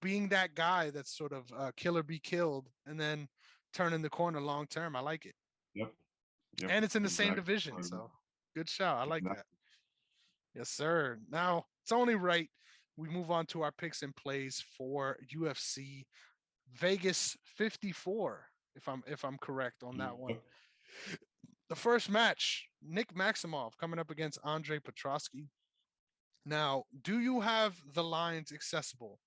being that guy that's sort of kill or be killed and then turning the corner long term, I like it. yep, yep, And it's in the same exactly. division, so good shout. I like that. Exactly. Yes, sir. Now it's only right we move on to our picks and plays for UFC Vegas 54. If I'm correct on that one. Yep. The first match, Nick Maximov coming up against Andre Petrosky. Now, do you have the lines accessible?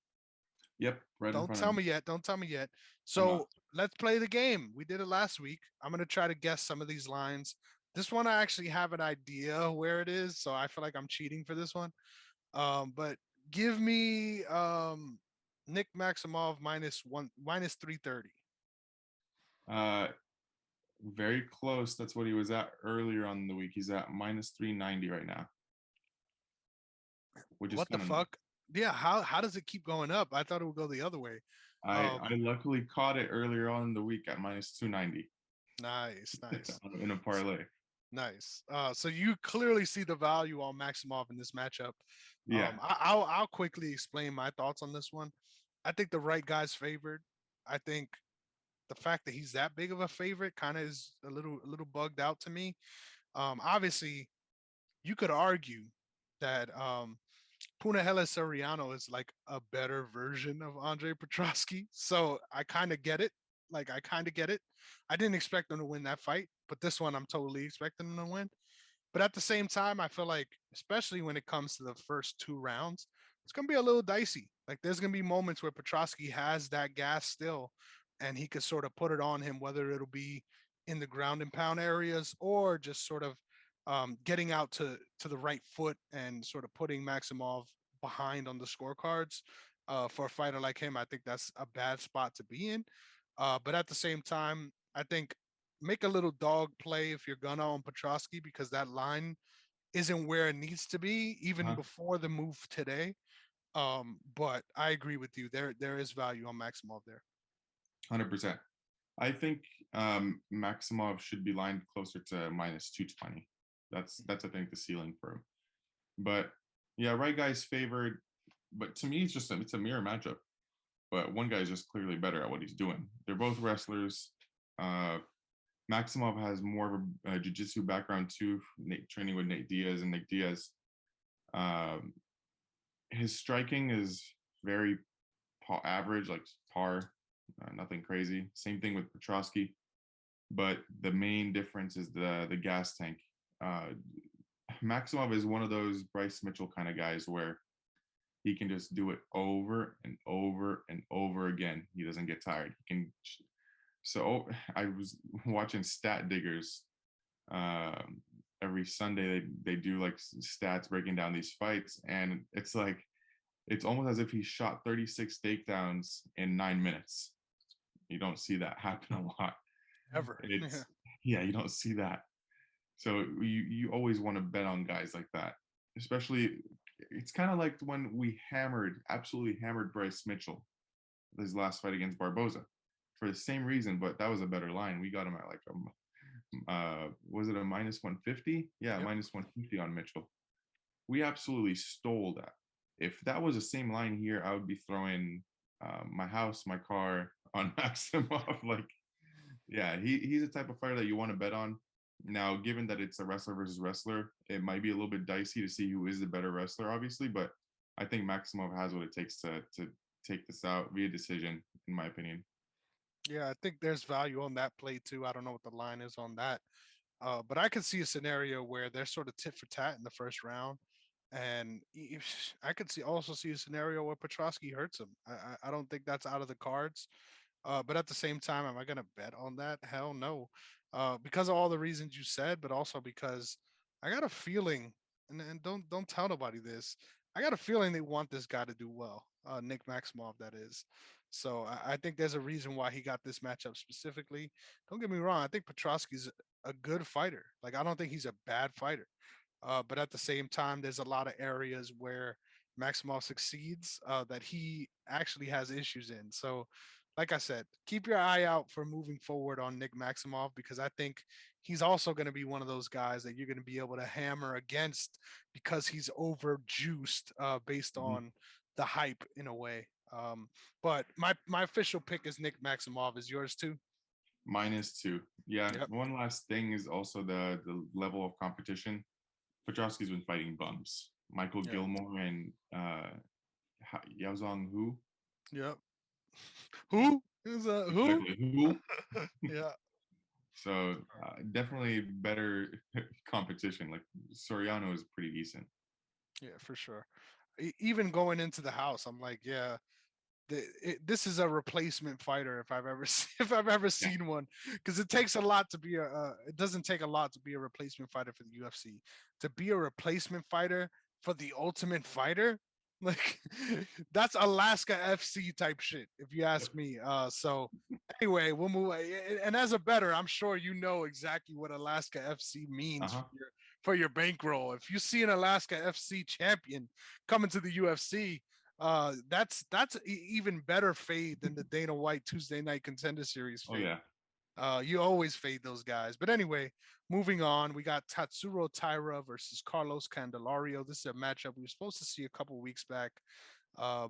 Yep, right in Don't front of tell me. me yet. Don't tell me yet. I'm not. So let's play the game. We did it last week. I'm going to try to guess some of these lines. This one I actually have an idea where it is, so I feel like I'm cheating for this one. But give me Nick Maximov minus 330. Uh, very close. That's what he was at earlier on the week. He's at minus 390 right now, which is What the kind of fuck? Yeah, how does it keep going up? I thought it would go the other way. I luckily caught it earlier on in the week at minus 290 Nice, nice. in a parlay. Nice. So you clearly see the value on Maximov in this matchup. Yeah. I'll quickly explain my thoughts on this one. I think the right guy's favored. I think the fact that he's that big of a favorite kind of is a little bugged out to me. Obviously, you could argue that Punahele Soriano is like a better version of Andre Petrosky. So I kind of get it. Like I kind of get it. I didn't expect him to win that fight, but this one I'm totally expecting him to win. But at the same time, I feel like, especially when it comes to the first two rounds, it's gonna be a little dicey. Like there's gonna be moments where Petrosky has that gas still, and he could sort of put it on him, whether it'll be in the ground and pound areas or just sort of getting out to the right foot and sort of putting Maximov behind on the scorecards. For a fighter like him, I think that's a bad spot to be in. But at the same time, I think make a little dog play if you're gonna on Petrosky because that line isn't where it needs to be even Uh-huh. before the move today. But I agree with you. There is value on Maximov there. 100%. I think Maximov should be lined closer to minus 220. That's I think the ceiling for him. But yeah, right guy's favored. But to me, it's a mirror matchup. But one guy's just clearly better at what he's doing. They're both wrestlers. Uh, Maximov has more of a jiu-jitsu background too, training with Nate Diaz, and Nick Diaz. Um, his striking is very average, like par, nothing crazy. Same thing with Petrosky, but the main difference is the gas tank. Uh, Maximov is one of those Bryce Mitchell kind of guys where he can just do it over and over and over again. He doesn't get tired. He can. So I was watching Stat Diggers every Sunday. They do like stats breaking down these fights, and it's like it's almost as if he shot 36 takedowns in 9 minutes. You don't see that happen a lot. Ever. It's yeah, you don't see that. So you always want to bet on guys like that, especially. It's kind of like when we absolutely hammered Bryce Mitchell his last fight against Barboza for the same reason, but that was a better line. We got him at like was it a minus 150? Yeah, Yep. minus 150 on Mitchell. We absolutely stole that. If that was the same line here, I would be throwing my house, my car on Maximov. Like, yeah, he's the type of fighter that you want to bet on. Now, given that it's a wrestler versus wrestler, it might be a little bit dicey to see who is the better wrestler, obviously, but I think Maximov has what it takes to take this out via decision, in my opinion. Yeah, I think there's value on that play too. I don't know what the line is on that. But I could see a scenario where they're sort of tit for tat in the first round. And I could also see a scenario where Petrosky hurts him. I don't think that's out of the cards. But at the same time, am I going to bet on that? Hell no. Because of all the reasons you said, but also because I got a feeling, and don't tell nobody this. I got a feeling they want this guy to do well. Nick Maximov, that is. So I think there's a reason why he got this matchup specifically. Don't get me wrong. I think Petrosky's a good fighter. Like I don't think he's a bad fighter. But at the same time, there's a lot of areas where Maximov succeeds that he actually has issues in. So, like I said, keep your eye out for moving forward on Nick Maximov because I think he's also going to be one of those guys that you're going to be able to hammer against because he's over juiced based Mhm. on the hype in a way. But my official pick is Nick Maximov. Is yours too? Minus two. Yeah. Yep. One last thing is also the level of competition. Petrosky's been fighting bums. Michael Yep. Gilmore and Yao Zong Hu. Yep. Who is who? Exactly. Who? Yeah. So definitely better competition. Like Soriano is pretty decent. Yeah, for sure. Even going into the house, I'm like, yeah. this is a replacement fighter if I've ever if I've ever Yeah. seen one, because it takes a lot to be it doesn't take a lot to be a replacement fighter for the UFC. To be a replacement fighter for the Ultimate Fighter, like that's Alaska FC type shit, if you Yep. ask me. So anyway, we'll move. And as a bettor, I'm sure you know exactly what Alaska FC means Uh-huh. for your bankroll. If you see an Alaska FC champion coming to the UFC, that's even better fade than the Dana White Tuesday Night Contender Series Oh fade. yeah. You always fade those guys. But anyway, moving on, we got Tatsuro Tyra versus Carlos Candelario. This is a matchup we were supposed to see a couple weeks back. Uh,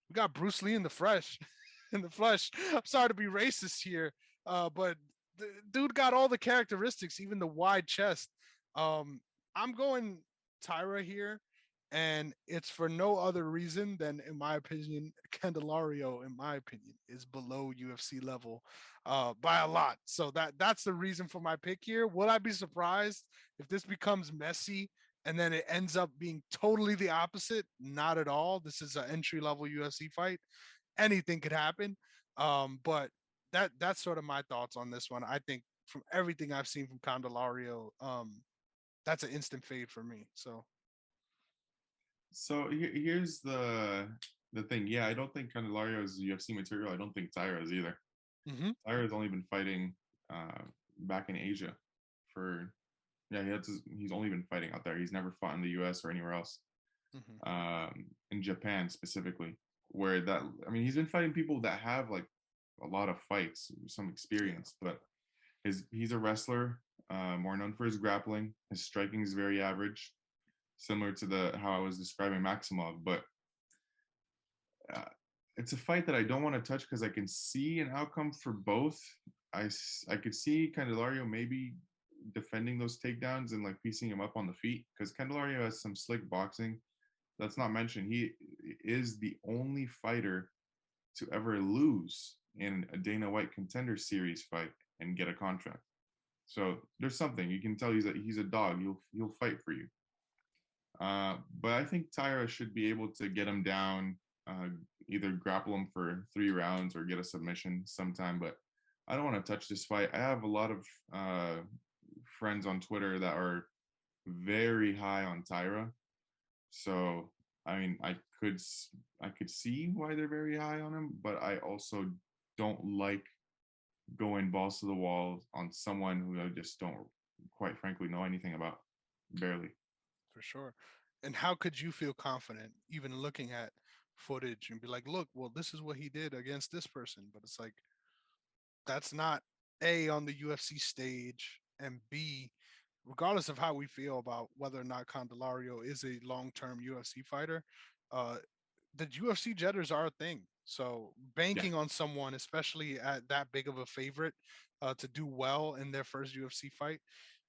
we got Bruce Lee in the fresh, in the flesh. I'm sorry to be racist here, but the dude got all the characteristics, even the wide chest. Um, I'm going Tyra here, and it's for no other reason than, in my opinion, Candelario, in my opinion, is below UFC level by a lot. So that's the reason for my pick here. Would I be surprised if this becomes messy and then it ends up being totally the opposite? Not at all. This is an entry level UFC fight. Anything could happen. But that's sort of my thoughts on this one. I think from everything I've seen from Candelario, that's an instant fade for me. So So here's the thing. Yeah, I don't think Candelario is UFC material. I don't think Tyra is either. mm-hmm. Tyra has only been fighting back in Asia for yeah, he's only been fighting out there. He's never fought in the US or anywhere else. Mm-hmm. In Japan specifically, where that I mean he's been fighting people that have like a lot of fights, some experience, but he's a wrestler, more known for his grappling. His striking is very average, similar to the how I was describing Maximov, but uh, it's a fight that I don't want to touch because I can see an outcome for both. I could see Candelario maybe defending those takedowns and like piecing him up on the feet because Candelario has some slick boxing. That's not mentioned. He is the only fighter to ever lose in a Dana White Contender Series fight and get a contract. So there's something you can tell. He's a dog. He'll fight for you. But I think Tyra should be able to get him down, either grapple him for 3 rounds or get a submission sometime. But I don't want to touch this fight. I have a lot of friends on Twitter that are very high on Tyra. So I mean, I could see why they're very high on him, but I also don't like going balls to the wall on someone who I just don't, quite frankly, know anything about, barely. For sure. And how could you feel confident even looking at footage and be like, look, well, this is what he did against this person? But it's like, that's not A, on the UFC stage, and B, regardless of how we feel about whether or not Candelario is a long term UFC fighter, uh, the UFC jitters are a thing. So Yeah. banking on someone, especially at that big of a favorite, to do well in their first UFC fight,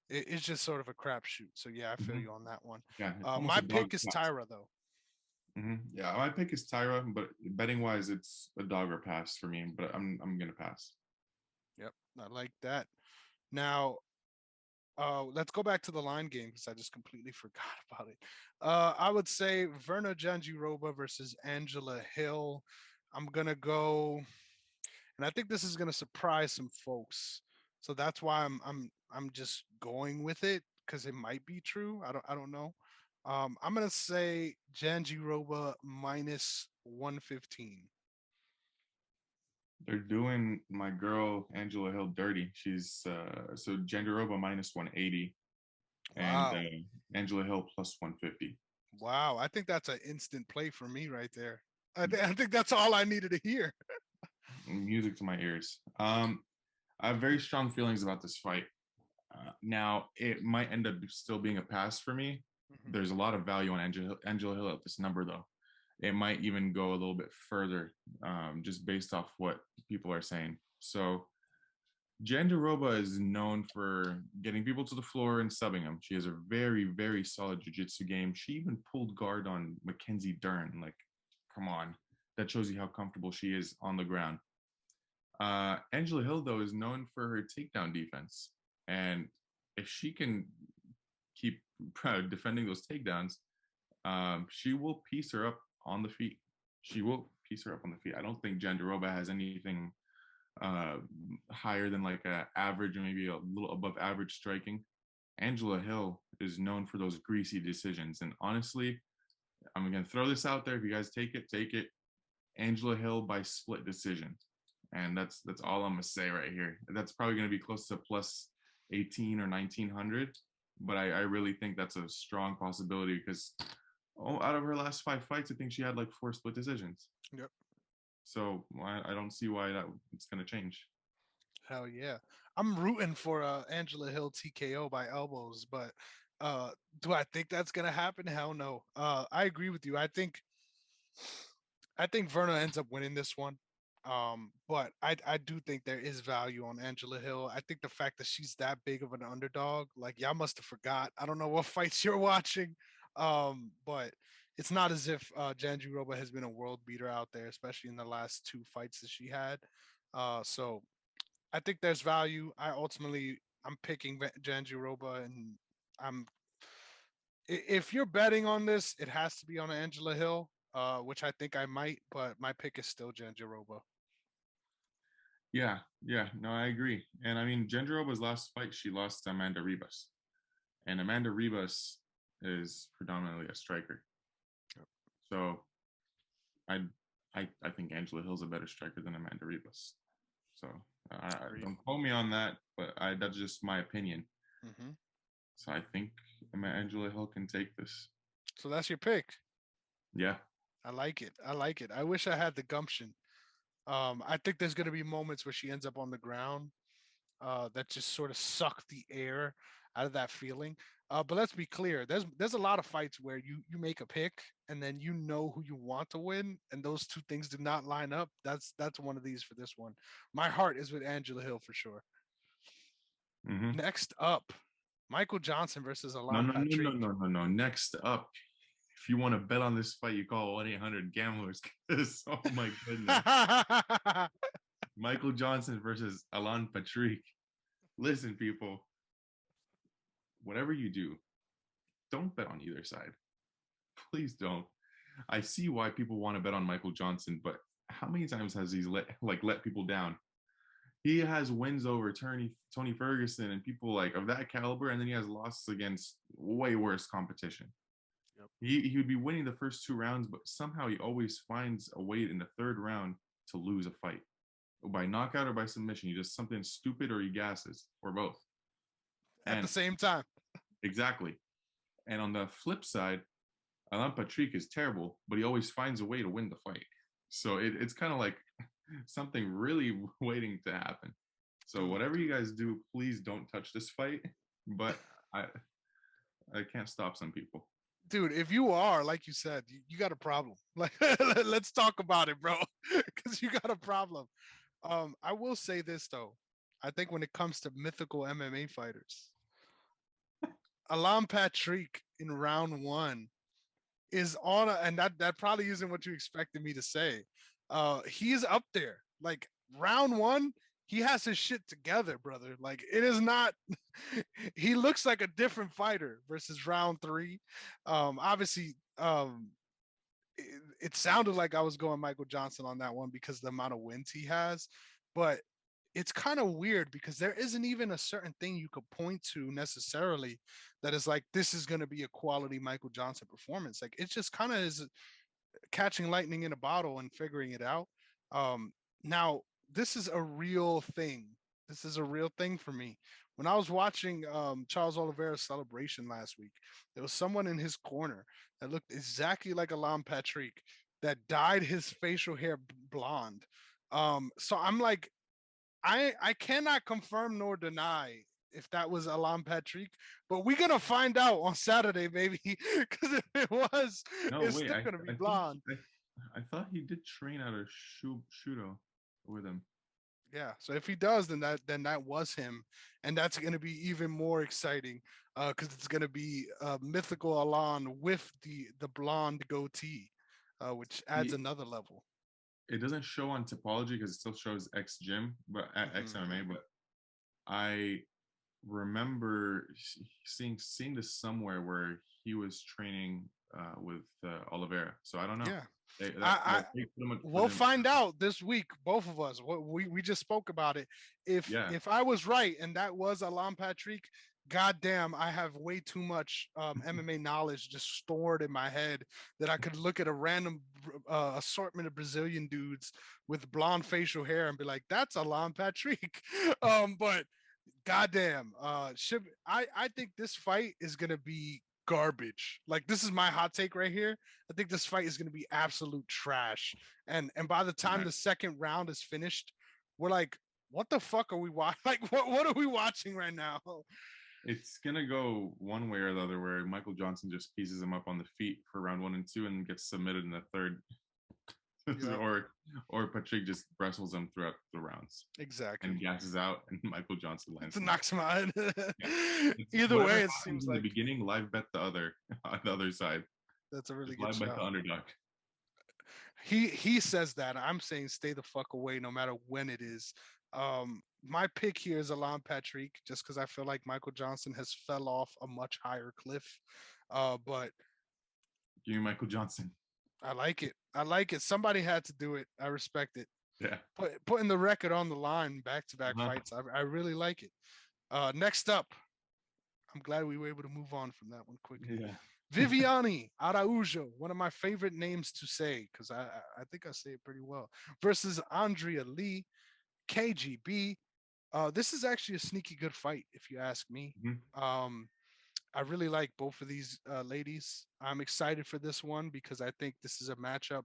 it's just sort of a crapshoot. So yeah, I feel Hmm. you on that one. Yeah, it's almost My a dog pick is pass. Tyra, though. Yeah, my pick is Tyra, but betting wise, it's a dog or pass for me. But I'm gonna pass. Yep, I like that. Now, let's go back to the line game because I just completely forgot about it. I would say Verna Gianjiroba versus Angela Hill. I'm gonna go, and I think this is gonna surprise some folks. So that's why I'm just going with it because it might be true. I don't know. I'm gonna say Janjiroba minus 115. They're doing my girl Angela Hill dirty. She's so Jandiroba minus 180 and Wow. Angela Hill plus 150. Wow. I think that's an instant play for me right there. I think that's all I needed to hear. Music to my ears. I have very strong feelings about this fight. Now, it might end up still being a pass for me. Mhm. There's a lot of value on Angela Hill at this number, though. It might even go a little bit further, just based off what people are saying. So, Jandiroba is known for getting people to the floor and subbing them. She has a very, very solid jiu-jitsu game. She even pulled guard on Mackenzie Dern. Like, come on. That shows you how comfortable she is on the ground. Angela Hill, though, is known for her takedown defense. And if she can keep defending those takedowns, she will piece her up on the feet. She will piece her up on the feet. I don't think Gianjiroba has anything higher than like a average or maybe a little above average striking. Angela Hill is known for those greasy decisions. And honestly, I'm going to throw this out there. If you guys take it, take it. Angela Hill by split decision. And that's all I'm going to say right here. That's probably going to be close to plus 18 or 1900. But I really think that's a strong possibility because out of her last 5 fights, I think she had like 4 split decisions. Yep. So I don't see why it's going to change. Hell yeah. I'm rooting for Angela Hill TKO by elbows, but do I think that's gonna happen? Hell no. I agree with you. I think Verna ends up winning this one. But I do think there is value on Angela Hill. I think the fact that she's that big of an underdog, like y'all must have forgot. I don't know what fights you're watching. But it's not as if Gianjiroba has been a world beater out there, especially in the last 2 fights that she had. So I think there's value. I'm picking Gianjiroba, and I'm if you're betting on this, it has to be on Angela Hill, which I think I might, but my pick is still Gianjiroba. Yeah, no, I agree. And I mean, Gianjiroba's last fight, she lost to Amanda Rivas, and Amanda Rivas is predominantly a striker. So, I think Angela Hill's a better striker than Amanda Rivas. So, don't quote me on that, but that's just my opinion. Mm-hmm. So I think Angela Hill can take this. So that's your pick. Yeah, I like it. I wish I had the gumption. I think there's going to be moments where she ends up on the ground that just sort of suck the air out of that feeling. But let's be clear, there's a lot of fights where you make a pick and then you know who you want to win, and those two things do not line up. That's one of these for this one. My heart is with Angela Hill for sure. Mm-hmm. Next up, Michael Johnson versus Alan Patrick. No. Next up, if you want to bet on this fight, you call 1-800-GAMBLERS. Oh my goodness. Michael Johnson versus Alan Patrick. Listen, people, whatever you do, don't bet on either side. Please don't. I see why people want to bet on Michael Johnson, but how many times has he let people down? He has wins over Tony Ferguson and people like of that caliber, and then he has losses against way worse competition. Yep. He would be winning the first 2 rounds, but somehow he always finds a way in the 3rd round to lose a fight. By knockout or by submission. He does something stupid or he gasses, or both. At the same time. Exactly. And on the flip side, Alan Patrick is terrible, but he always finds a way to win the fight. So it's kind of like something really waiting to happen. So whatever you guys do, please don't touch this fight. But I can't stop some people. Dude, if you are, like you said, you got a problem. Like, let's talk about it, bro, because you got a problem. I will say this though. I think when it comes to mythical MMA fighters, Alan Patrick in round 1 is on and that probably isn't what you expected me to say. He's up there. Like round 1, he has his shit together, brother. Like it is not he looks like a different fighter versus round 3. Obviously, it sounded like I was going Michael Johnson on that one because of the amount of wins he has, but it's kind of weird because there isn't even a certain thing you could point to necessarily that is like this is going to be a quality Michael Johnson performance. Like it just kind of is catching lightning in a bottle and figuring it out. Now this is a real thing. This is a real thing for me. When I was watching Charles Oliveira's celebration last week, there was someone in his corner that looked exactly like Alan Patrick that dyed his facial hair blonde. So I'm like, I cannot confirm nor deny if that was Alan Patrick, but we're gonna find out on Saturday, baby. Because if it was, it's still gonna be blonde. I thought he did train out of Shudo with him. Yeah, so if he does, then that was him, and that's gonna be even more exciting, because it's gonna be mythical Alan with the blonde goatee, which adds another level. It doesn't show on Topology because it still shows X Gym, but X MMA. But I remember seeing this somewhere where he was training Oliveira. So I don't know. Yeah. That they We'll find out this week, both of us. We just spoke about it. If I was right and that was Alan Patrick, goddamn, I have way too much MMA knowledge just stored in my head that I could look at a random assortment of Brazilian dudes with blonde facial hair and be like, that's Alan Patrick. But goddamn, I think this fight is gonna be garbage. Like, this is my hot take right here. I think this fight is gonna be absolute trash. And by the time the second round is finished, we're like, what the fuck are we watching? Like, what are we watching right now? It's gonna go one way or the other, where Michael Johnson just pieces him up on the feet for round 1 and 2 and gets submitted in the third. Yeah. or Patrick just wrestles him throughout the rounds. Exactly. And gasses out, and Michael Johnson lands. Knocks him out. Either way, it seems in like the beginning, live bet the other on the other side. That's a really just good live shout. bet the underdog. He says that. I'm saying stay the fuck away, no matter when it is. My pick here is Alan Patrick, just because I feel like Michael Johnson has fell off a much higher cliff. But give me Michael Johnson. I like it. I like it. Somebody had to do it. I respect it. Yeah. Putting the record on the line, back-to-back fights. I really like it. Next up, I'm glad we were able to move on from that one quickly. Yeah. Viviani Araujo, one of my favorite names to say, because I think I say it pretty well, versus Andrea Lee, KGB. This is actually a sneaky good fight, if you ask me. Mm-hmm. I really like both of these ladies. I'm excited for this one because I think this is a matchup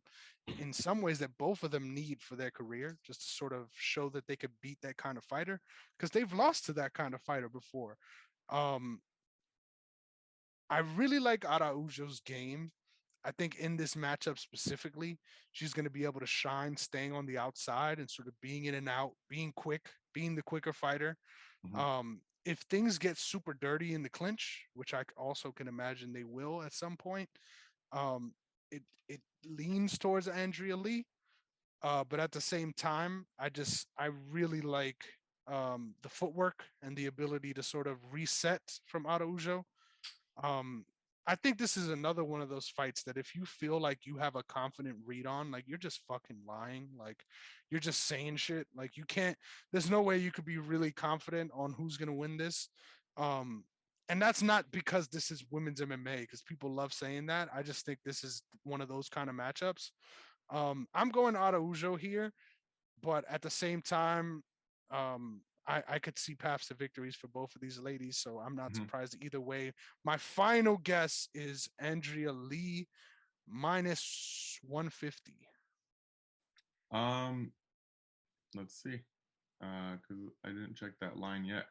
in some ways that both of them need for their career, just to sort of show that they could beat that kind of fighter, because they've lost to that kind of fighter before. I really like Araujo's game. I think in this matchup specifically, she's going to be able to shine, staying on the outside and sort of being in and out, being quick, being the quicker fighter. Mm-hmm. If things get super dirty in the clinch, which I also can imagine they will at some point, it leans towards Andrea Lee. But at the same time, I really like the footwork and the ability to sort of reset from Araujo. I think this is another one of those fights that if you feel like you have a confident read on, like, you're just fucking lying. Like, you're just saying shit. Like, you can't, there's no way you could be really confident on who's going to win this. And that's not because this is women's MMA, because people love saying that. I just think this is one of those kind of matchups. I'm going Araujo here, but at the same time, I could see paths to victories for both of these ladies, so I'm not surprised either way. My final guess is Andrea Lee minus 150. Let's see, because I didn't check that line yet.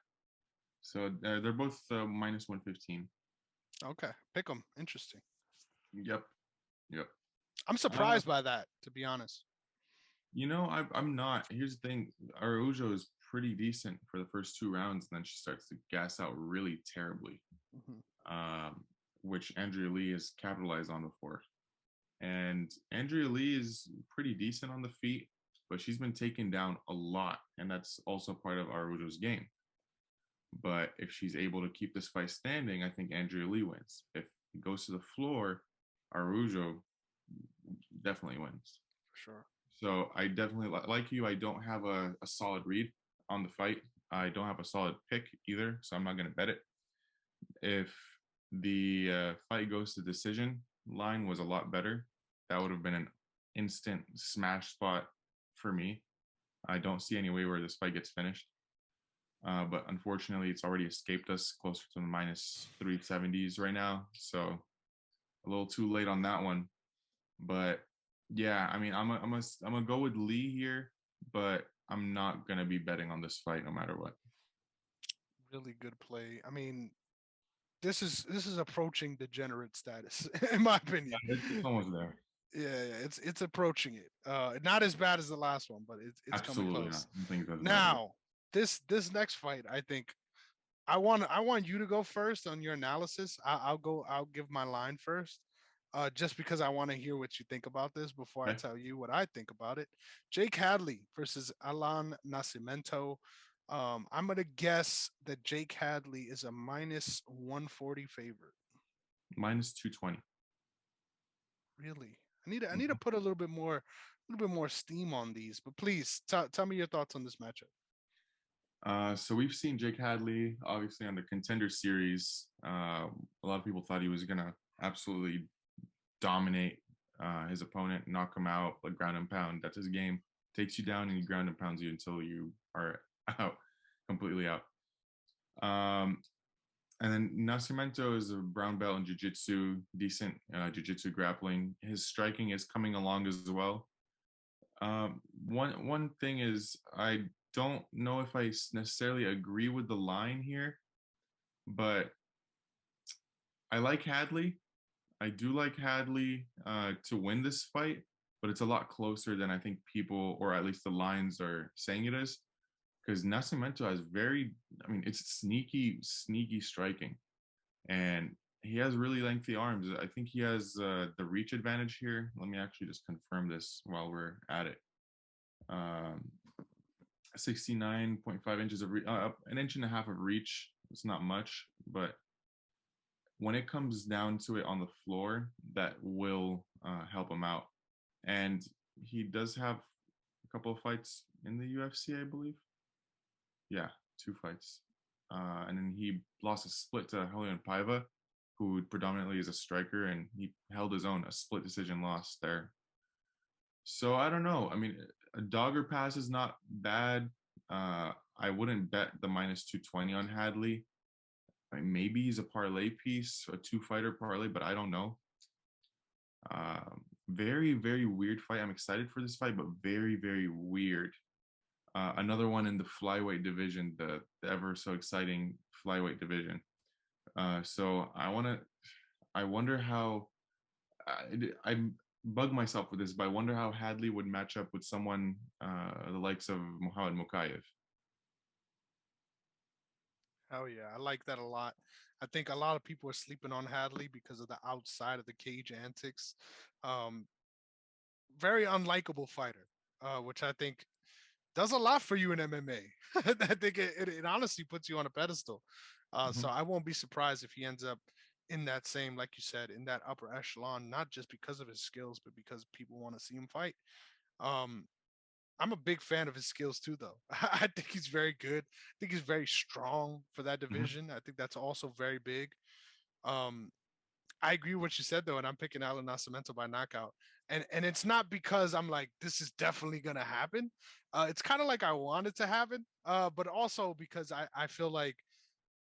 So they're both minus 115. Okay, pick them. Interesting. Yep. I'm surprised by that, to be honest. You know, I'm not. Here's the thing: Araujo is pretty decent for the first 2 rounds, and then she starts to gas out really terribly, which Andrea Lee has capitalized on before. And Andrea Lee is pretty decent on the feet, but she's been taken down a lot, and that's also part of Araujo's game. But if she's able to keep this fight standing, I think Andrea Lee wins. If it goes to the floor, Araujo definitely wins. For sure. So I definitely, like you, I don't have a solid read on the fight. I don't have a solid pick either, so I'm not going to bet it. If the fight goes to decision, line was a lot better. That would have been an instant smash spot for me. I don't see any way where this fight gets finished. But unfortunately, it's already escaped us, closer to the minus 370s right now. So a little too late on that one. But yeah, I mean, I'm gonna go with Lee here, but I'm not gonna be betting on this fight no matter what. Really good play. I mean, this is approaching degenerate status, in my opinion. It's almost there. Yeah, it's approaching it. Not as bad as the last one, but it's absolutely coming close. Not. Now, this next fight, I think I want you to go first on your analysis. I'll give my line first. Just because I want to hear what you think about this before I tell you what I think about it. Jake Hadley versus Alan Nascimento. I'm going to guess that Jake Hadley is a minus 140 favorite. Minus 220. Really, I need to put a little bit more steam on these. But please tell me your thoughts on this matchup. So we've seen Jake Hadley, obviously, on the Contender Series. A lot of people thought he was gonna absolutely dominate his opponent, knock him out, like ground and pound. That's his game. Takes you down and he ground and pounds you until you are out, completely out. And then Nascimento is a brown belt in jiu-jitsu, decent jiu-jitsu grappling. His striking is coming along as well. One thing is, I don't know if I necessarily agree with the line here, but I like Hadley. I do like Hadley to win this fight, but it's a lot closer than I think people, or at least the lines, are saying it is. Because Nascimento has it's sneaky, sneaky striking. And he has really lengthy arms. I think he has the reach advantage here. Let me actually just confirm this while we're at it. 69.5 inches of an inch and a half of reach. It's not much, but when it comes down to it on the floor, that will help him out. And he does have a couple of fights in the UFC, I believe. Yeah, 2 fights. And then he lost a split to Julian Paiva, who predominantly is a striker, and he held his own, a split decision loss there. So I don't know. I mean, a dogger pass is not bad. I wouldn't bet the minus 220 on Hadley. I mean, maybe he's a parlay piece, a 2-fighter parlay, but I don't know. Very, very weird fight. I'm excited for this fight, but very, very weird. Another one in the flyweight division, the ever so exciting flyweight division. So I wonder how, I bug myself with this, but I wonder how Hadley would match up with someone the likes of Muhammad Mokaev. Oh yeah, I like that a lot. I think a lot of people are sleeping on Hadley because of the outside of the cage antics. Um, Very unlikable fighter, which I think does a lot for you in MMA. I think it honestly puts you on a pedestal. So Mhm. I won't be surprised if he ends up in that same, like you said, in that upper echelon, not just because of his skills, but because people want to see him fight. Um, I'm a big fan of his skills too, though. I think he's very good. I think he's very strong for that Mhm. division. I think that's also very big. Um, I agree with what you said though, and I'm picking Alan Nascimento by knockout. And it's not because I'm like this is definitely gonna happen. It's kind of like I want it to happen, but also because I feel like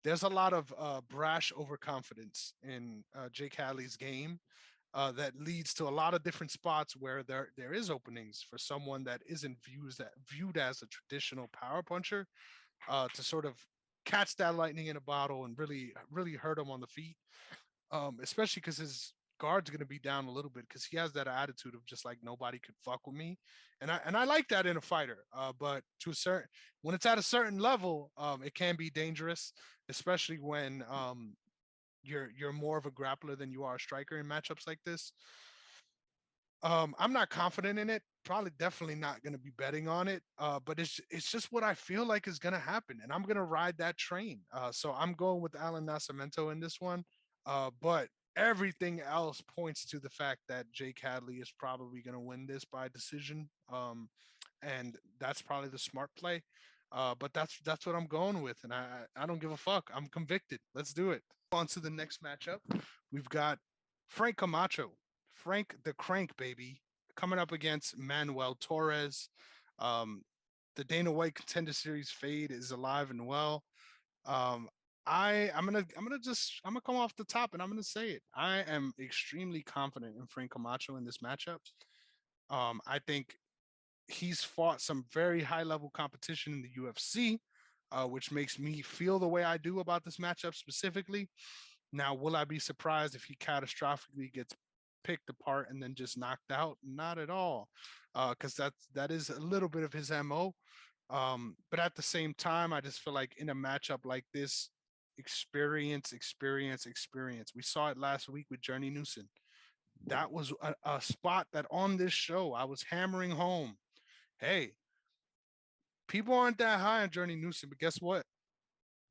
there's a lot of brash overconfidence in Jake Hadley's game that leads to a lot of different spots where there is openings for someone that isn't viewed as a traditional power puncher to sort of catch that lightning in a bottle and really hurt him on the feet, especially because his guard's going to be down a little bit because he has that attitude of just like nobody could fuck with me, and I like that in a fighter. But to a certain when it's at a certain level, it can be dangerous, especially when you're more of a grappler than you are a striker in matchups like this. I'm not confident in it. Probably definitely not going to be betting on it. But it's just what I feel like is going to happen, and I'm going to ride that train. So I'm going with Alan Nascimento in this one. But everything else points to the fact that Jake Hadley is probably going to win this by decision. And that's probably the smart play. But that's what I'm going with, and I don't give a fuck. I'm convicted. Let's do it. On to the next matchup. We've got Frank Camacho, Frank the Crank, baby, coming up against Manuel Torres. Um, the Dana White Contender Series fade is alive and well. Um, I'm gonna come off the top and I'm gonna say it. I am extremely confident in Frank Camacho in this matchup. I think he's fought some very high level competition in the UFC, which makes me feel the way I do about this matchup specifically. Now, will I be surprised if he catastrophically gets picked apart and then just knocked out? Not at all, because that is a little bit of his mo. But at the same time, I just feel like in a matchup like this, experience, experience, experience. We saw it last week with Journey Newson. That was a spot that on this show I was hammering home. Hey, people aren't that high on Journey Newson, but guess what?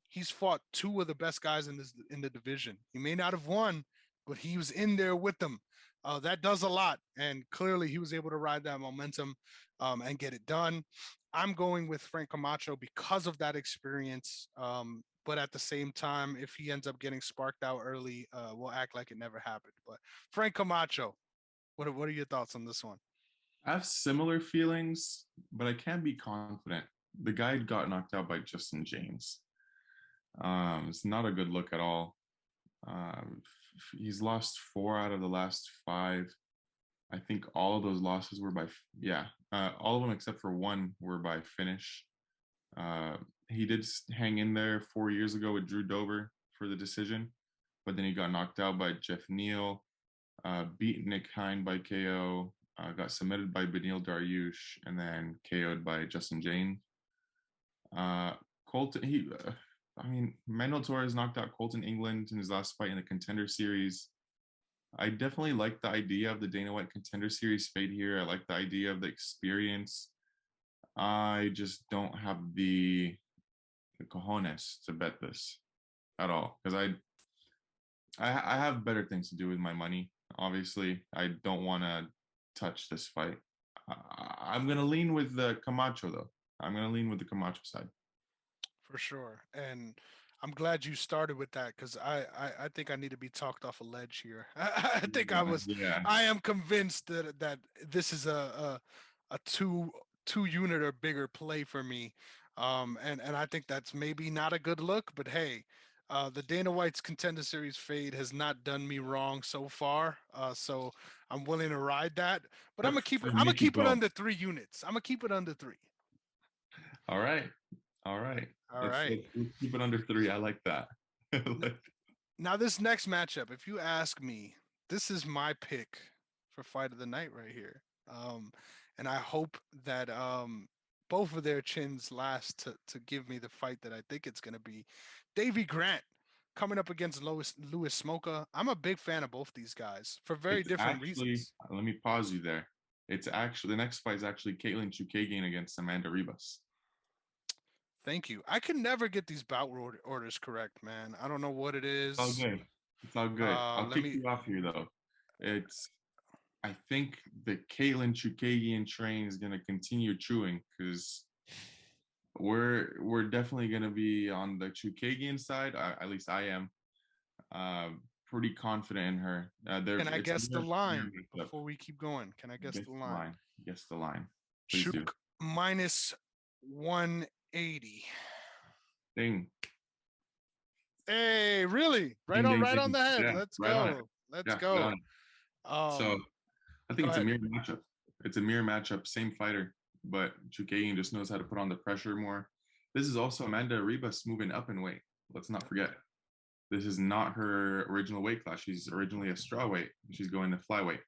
He's fought two of the best guys in the division. He may not have won, but he was in there with them. That does a lot, and clearly he was able to ride that momentum and get it done. I'm going with Frank Camacho because of that experience. But at the same time, if he ends up getting sparked out early, we'll act like it never happened. But Frank Camacho, what are your thoughts on this one? I have similar feelings, but I can't be confident. The guy got knocked out by Justin James. It's not a good look at all. He's lost 4 out of the last 5. I think all of those losses were by, all of them except for one were by finish. He did hang in there 4 years ago with Drew Dober for the decision, but then he got knocked out by Jeff Neal, beat Nick Hine by KO, got submitted by Beneil Dariush, and then KO'd by Justin James. Colton, Manuel Torres knocked out Colton England in his last fight in the Contender Series. I definitely like the idea of the Dana White Contender Series fade here. I like the idea of the experience. I just don't have the cojones to bet this at all because I have better things to do with my money. Obviously, I don't want to touch this fight. I'm gonna lean with the Camacho though. I'm gonna lean with the Camacho side. For sure. And I'm glad you started with that because I think I need to be talked off a ledge here. I think I am convinced that this is a two unit or bigger play for me. And I think that's maybe not a good look, but hey, the Dana White's Contender Series fade has not done me wrong so far. So I'm willing to ride that. But I'm gonna keep it under 3 units. I'm gonna keep it under 3. All right. Let's keep it under 3. I like that. Now, this next matchup, if you ask me, this is my pick for fight of the night right here. And I hope that both of their chins last to give me the fight that I think it's going to be. Davey Grant coming up against Louis Smolka. I'm a big fan of both these guys for very different reasons. Let me pause you there. It's actually the next fight is actually Caitlyn Chukaygan against Amanda Rivas. Thank you. I can never get these bout orders correct, man. I don't know what it is. It's all good. I'll kick you off here though. I think the Caitlyn Chukaygan train is gonna continue chewing because we're definitely gonna be on the Chukaygan side. At least I am. Pretty confident in her. Can I guess the line before we keep going? Can I guess the line? Guess the line. Chuk minus 180. Ding. Hey, really? Right on the head. Yeah, Let's go. Let's go. So I think it's a mirror matchup. It's a mirror matchup, same fighter, but Chukaygan just knows how to put on the pressure more. This is also Amanda Ribas moving up in weight. Let's not forget. This is not her original weight class. She's originally a strawweight. She's going to flyweight.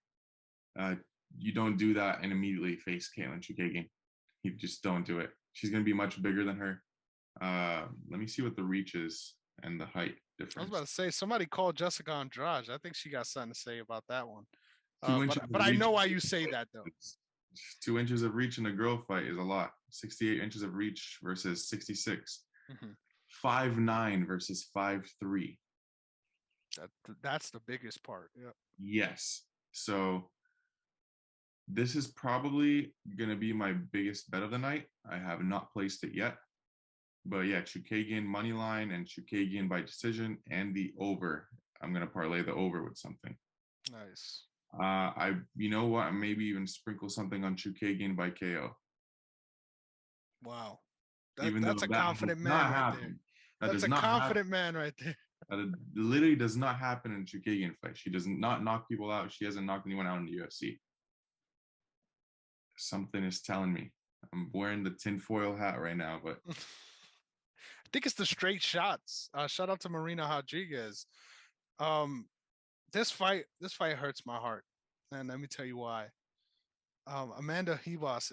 You don't do that and immediately face Caitlyn Chukaygan. You just don't do it. She's going to be much bigger than her. Let me see what the reach is and the height difference. I was about to say, somebody called Jessica Andrade. I think she got something to say about that one. But I know why you say that, though. 2 inches of reach in a girl fight is a lot. 68 inches of reach versus 66. 5'9" versus 5'3". That's the biggest part. Yeah. Yes. So this is probably going to be my biggest bet of the night. I have not placed it yet. But yeah, Chukaygan money line and Chukaygan by decision and the over. I'm going to parlay the over with something. Nice. You know what? Maybe even sprinkle something on Chukaygan by KO. Wow. That's a confident man right there. That's a confident man right there. That literally does not happen in a Chukaygan fight. She does not knock people out. She hasn't knocked anyone out in the UFC. Something is telling me. I'm wearing the tinfoil hat right now, but I think it's the straight shots. Shout out to Marina Rodriguez. This fight hurts my heart, and let me tell you why. Amanda Ribas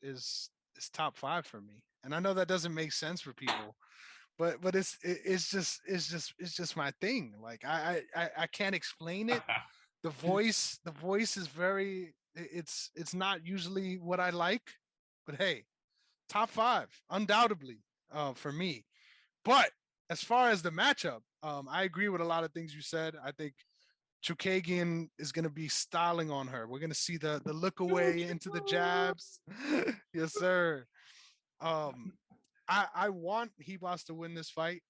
is top 5 for me, and I know that doesn't make sense for people, but it's just my thing. Like I can't explain it. The voice is very. It's not usually what I like, but hey, top 5 undoubtedly for me. But as far as the matchup, I agree with a lot of things you said. I think Chukaygan is going to be styling on her. We're going to see the look away into the jabs. Yes, sir. Um, I want Hebos to win this fight.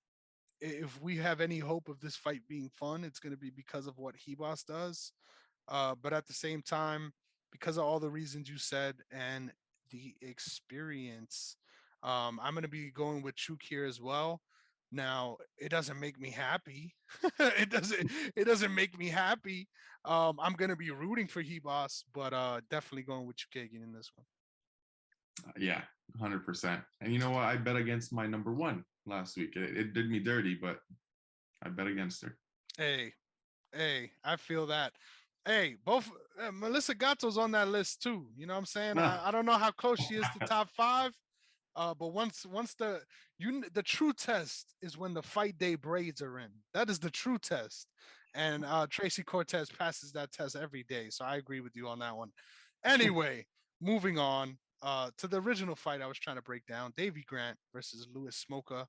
If we have any hope of this fight being fun, it's going to be because of what Hebos does. But at the same time, because of all the reasons you said and the experience, I'm going to be going with Chuk here as well. Now, it doesn't make me happy. it doesn't. It doesn't make me happy. I'm going to be rooting for Hebos, but definitely going with Chukagin in this one. Yeah, 100%. And you know what? I bet against my number one last week. It did me dirty, but I bet against her. Hey, I feel that. Hey, both Melissa Gatto's on that list too. You know what I'm saying? I don't know how close she is to top five. But once the true test is when the fight day braids are in. That is the true test. And Tracy Cortez passes that test every day. So I agree with you on that one. Anyway, moving on to the original fight I was trying to break down. Davey Grant versus Louis Smolka.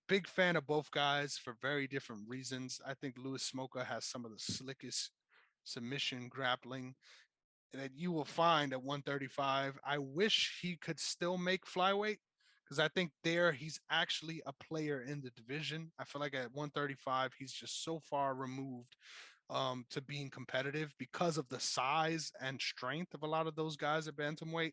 Big fan of both guys for very different reasons. I think Louis Smolka has some of the slickest submission grappling that you will find at 135. I wish he could still make flyweight because I think there he's actually a player in the division. I feel like at 135 he's just so far removed to being competitive because of the size and strength of a lot of those guys at bantamweight.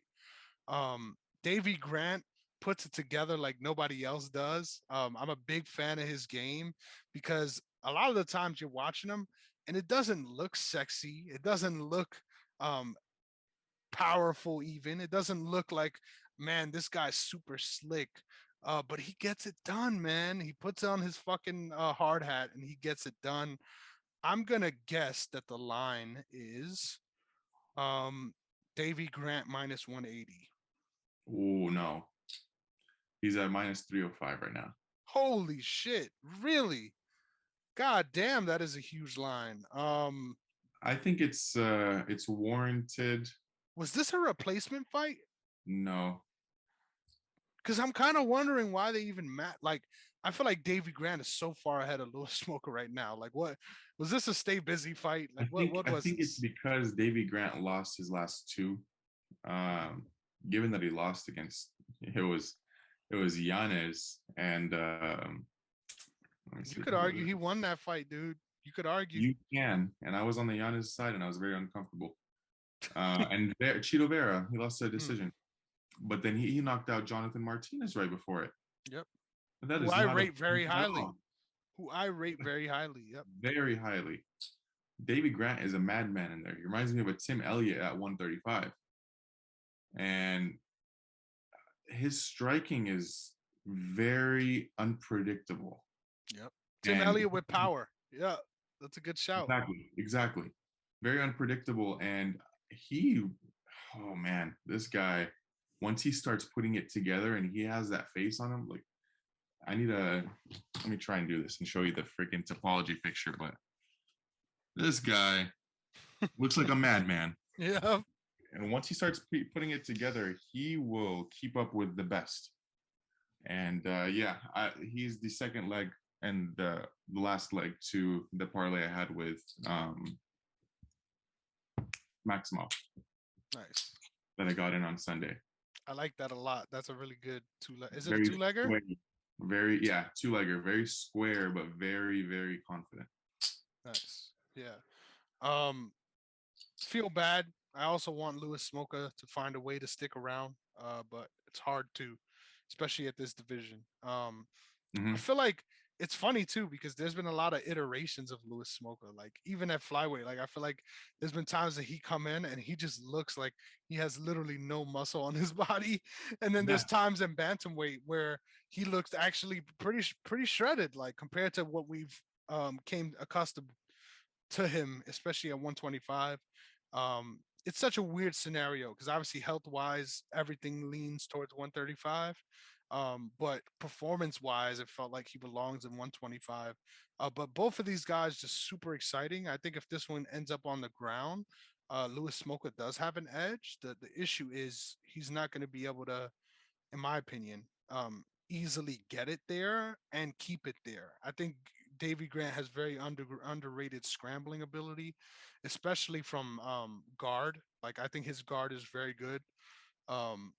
Davey Grant puts it together like nobody else does. I'm a big fan of his game because a lot of the times you're watching him and it doesn't look sexy. It doesn't look um, powerful even. It doesn't look like, man, this guy's super slick. But he gets it done, man. He puts on his fucking hard hat and he gets it done. I'm gonna guess that the line is um Davy Grant minus 180. Oh no. He's at minus 305 right now. Holy shit. Really? God damn, that is a huge line. I think it's warranted. Was this a replacement fight? No. Because I'm kind of wondering why they even like I feel like Davy Grant is so far ahead of Lewis Smoker right now. Like what was this a stay busy fight? Like what I was think it's this? because Davy Grant lost his last two. Um, given that he lost against it was Yanez and let me You see could who was argue it. he won that fight, dude. You could argue. You can, and I was on the Yanez side, and I was very uncomfortable. And Cheeto Vera, he lost a Hmm. decision, but then he knocked out Jonathan Martinez right before it. Yep. But that Who is I not a rate very at highly. all. Who I rate very highly. Yep. Very highly. Davy Grant is a madman in there. He reminds me of a Tim Elliott at 135. And his striking is very unpredictable. Yep. Tim And Elliott with power. Yeah. That's a good shout. exactly. Very unpredictable. And he, oh man, this guy, once he starts putting it together and he has that face on him, like, let me try and do this and show you the freaking topology picture. But this guy looks like a madman. Yeah. And once he starts putting it together, he will keep up with the best. And he's the second leg and the last leg to the parlay I had with Maximov Nice. that I got in on Sunday. I like that a lot. That's a really good two-leg. Is it a Very two-legger? square, very two-legger, very square, but very, very confident. Nice. Yeah. Um, feel bad. I also want Lewis Smoka to find a way to stick around, but it's hard to, especially at this division. I feel like it's funny too because there's been a lot of iterations of Lewis Smoka. Like even at flyweight, like I feel like there's been times that he come in and he just looks like he has literally no muscle on his body, and then there's times in bantamweight where he looks actually pretty shredded, like compared to what we've came accustomed to him, especially at 125. It's such a weird scenario because obviously health wise, everything leans towards 135. But performance wise, it felt like he belongs in 125. But both of these guys just super exciting. I think if this one ends up on the ground, Lewis Smoka does have an edge. The issue is he's not going to be able to, in my opinion, easily get it there and keep it there. I think Davey Grant has very underrated scrambling ability, especially from guard. Like I think his guard is very good, um,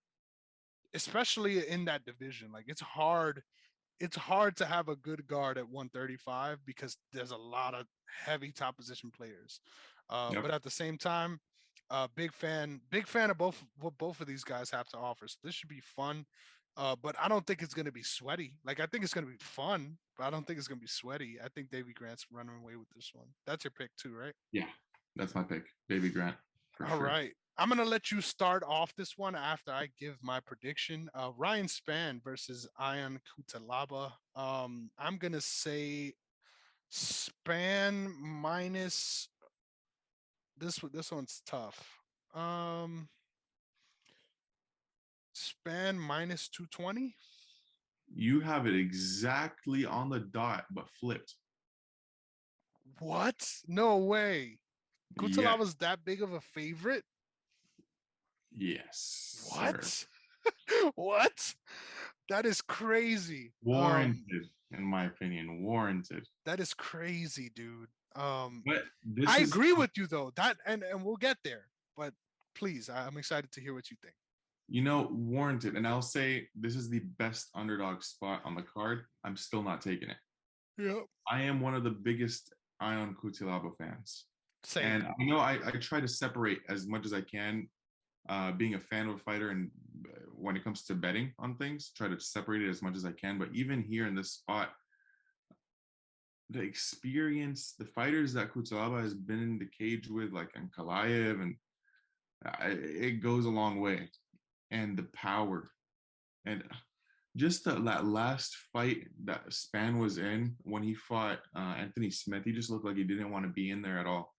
especially in that division. Like it's hard to have a good guard at 135 because there's a lot of heavy top position players. Yep. But at the same time, big fan of both what both of these guys have to offer. So this should be fun. But I don't think it's going to be sweaty. Like I think it's going to be fun, but I don't think it's going to be sweaty. I think Davey Grant's running away with this one. That's your pick too, right? Yeah, that's my pick. Davey Grant for All sure. right. I'm gonna let you start off this one after I give my prediction. Ryan Spann versus Ion Kutalaba. I'm gonna say Spann minus this. This one's tough. Um, Spann minus 220. You have it exactly on the dot, but flipped. What? No way. Yeah. Kutalaba's that big of a favorite? Yes. What? Sir. What? That is crazy. Warranted, in my opinion. Warranted. That is crazy, dude. But this I is, agree with you though. That and we'll get there. But please, I'm excited to hear what you think. warranted. And I'll say this is the best underdog spot on the card. I'm still not taking it. Yep. I am one of the biggest Ion Cutelaba fans. Same. And I try to separate as much as I can, being a fan of a fighter, and when it comes to betting on things, try to separate it as much as I can. But even here in this spot, the experience, the fighters that Cutelaba has been in the cage with, like Ankalaev, and it goes a long way. And the power, and just that last fight that Spann was in when he fought Anthony Smith, he just looked like he didn't want to be in there at all.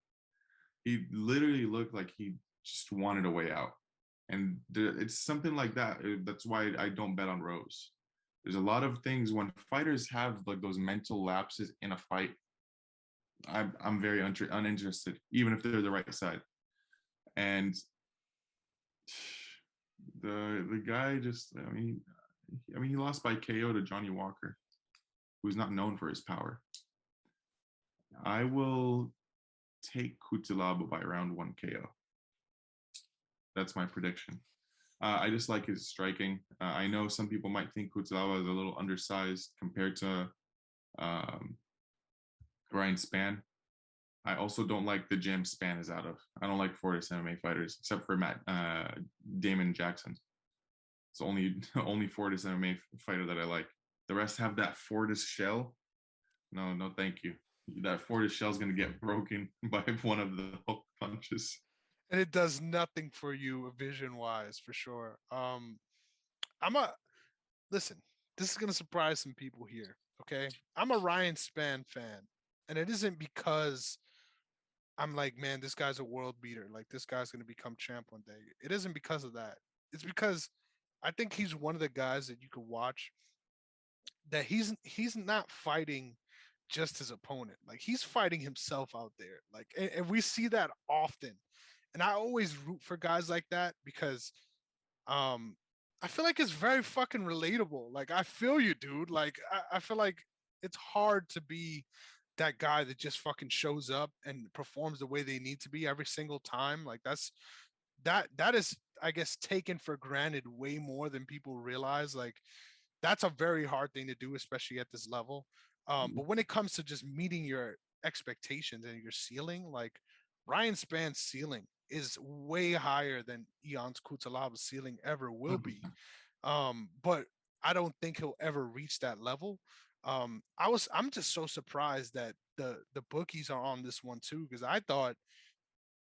He literally looked like he just wanted a way out. And it's something like that. That's why I don't bet on Rose. There's a lot of things when fighters have like those mental lapses in a fight. I'm very uninterested, even if they're the right side. And the guy just, he lost by KO to Johnny Walker, who's not known for his power. I will take Cutelaba by round 1 KO. That's my prediction. I just like his striking. I know some people might think Cutelaba is a little undersized compared to Ryan Spann. I also don't like the gym Spann is out of. I don't like Fortis MMA fighters, except for Damon Jackson. It's only Fortis MMA fighter that I like. The rest have that Fortis shell. No, thank you. That Fortis shell is going to get broken by one of the hook punches. And it does nothing for you vision wise, for sure. Listen, this is gonna surprise some people here. Okay. I'm a Ryan Spann fan. And it isn't because I'm like, man, this guy's a world beater. Like this guy's gonna become champ one day. It isn't because of that. It's because I think he's one of the guys that you could watch that he's not fighting just his opponent. Like he's fighting himself out there. Like and we see that often. And I always root for guys like that because um I feel like it's very fucking relatable. Like I feel you, dude. Like I feel like it's hard to be that guy that just fucking shows up and performs the way they need to be every single time. Like that is, I guess, taken for granted way more than people realize. Like that's a very hard thing to do, especially at this level. But when it comes to just meeting your expectations and your ceiling, like Ryan Spann's ceiling is way higher than Ion Kutalaba's ceiling ever will be. But I don't think he'll ever reach that level. I'm just so surprised that the bookies are on this one too, because I thought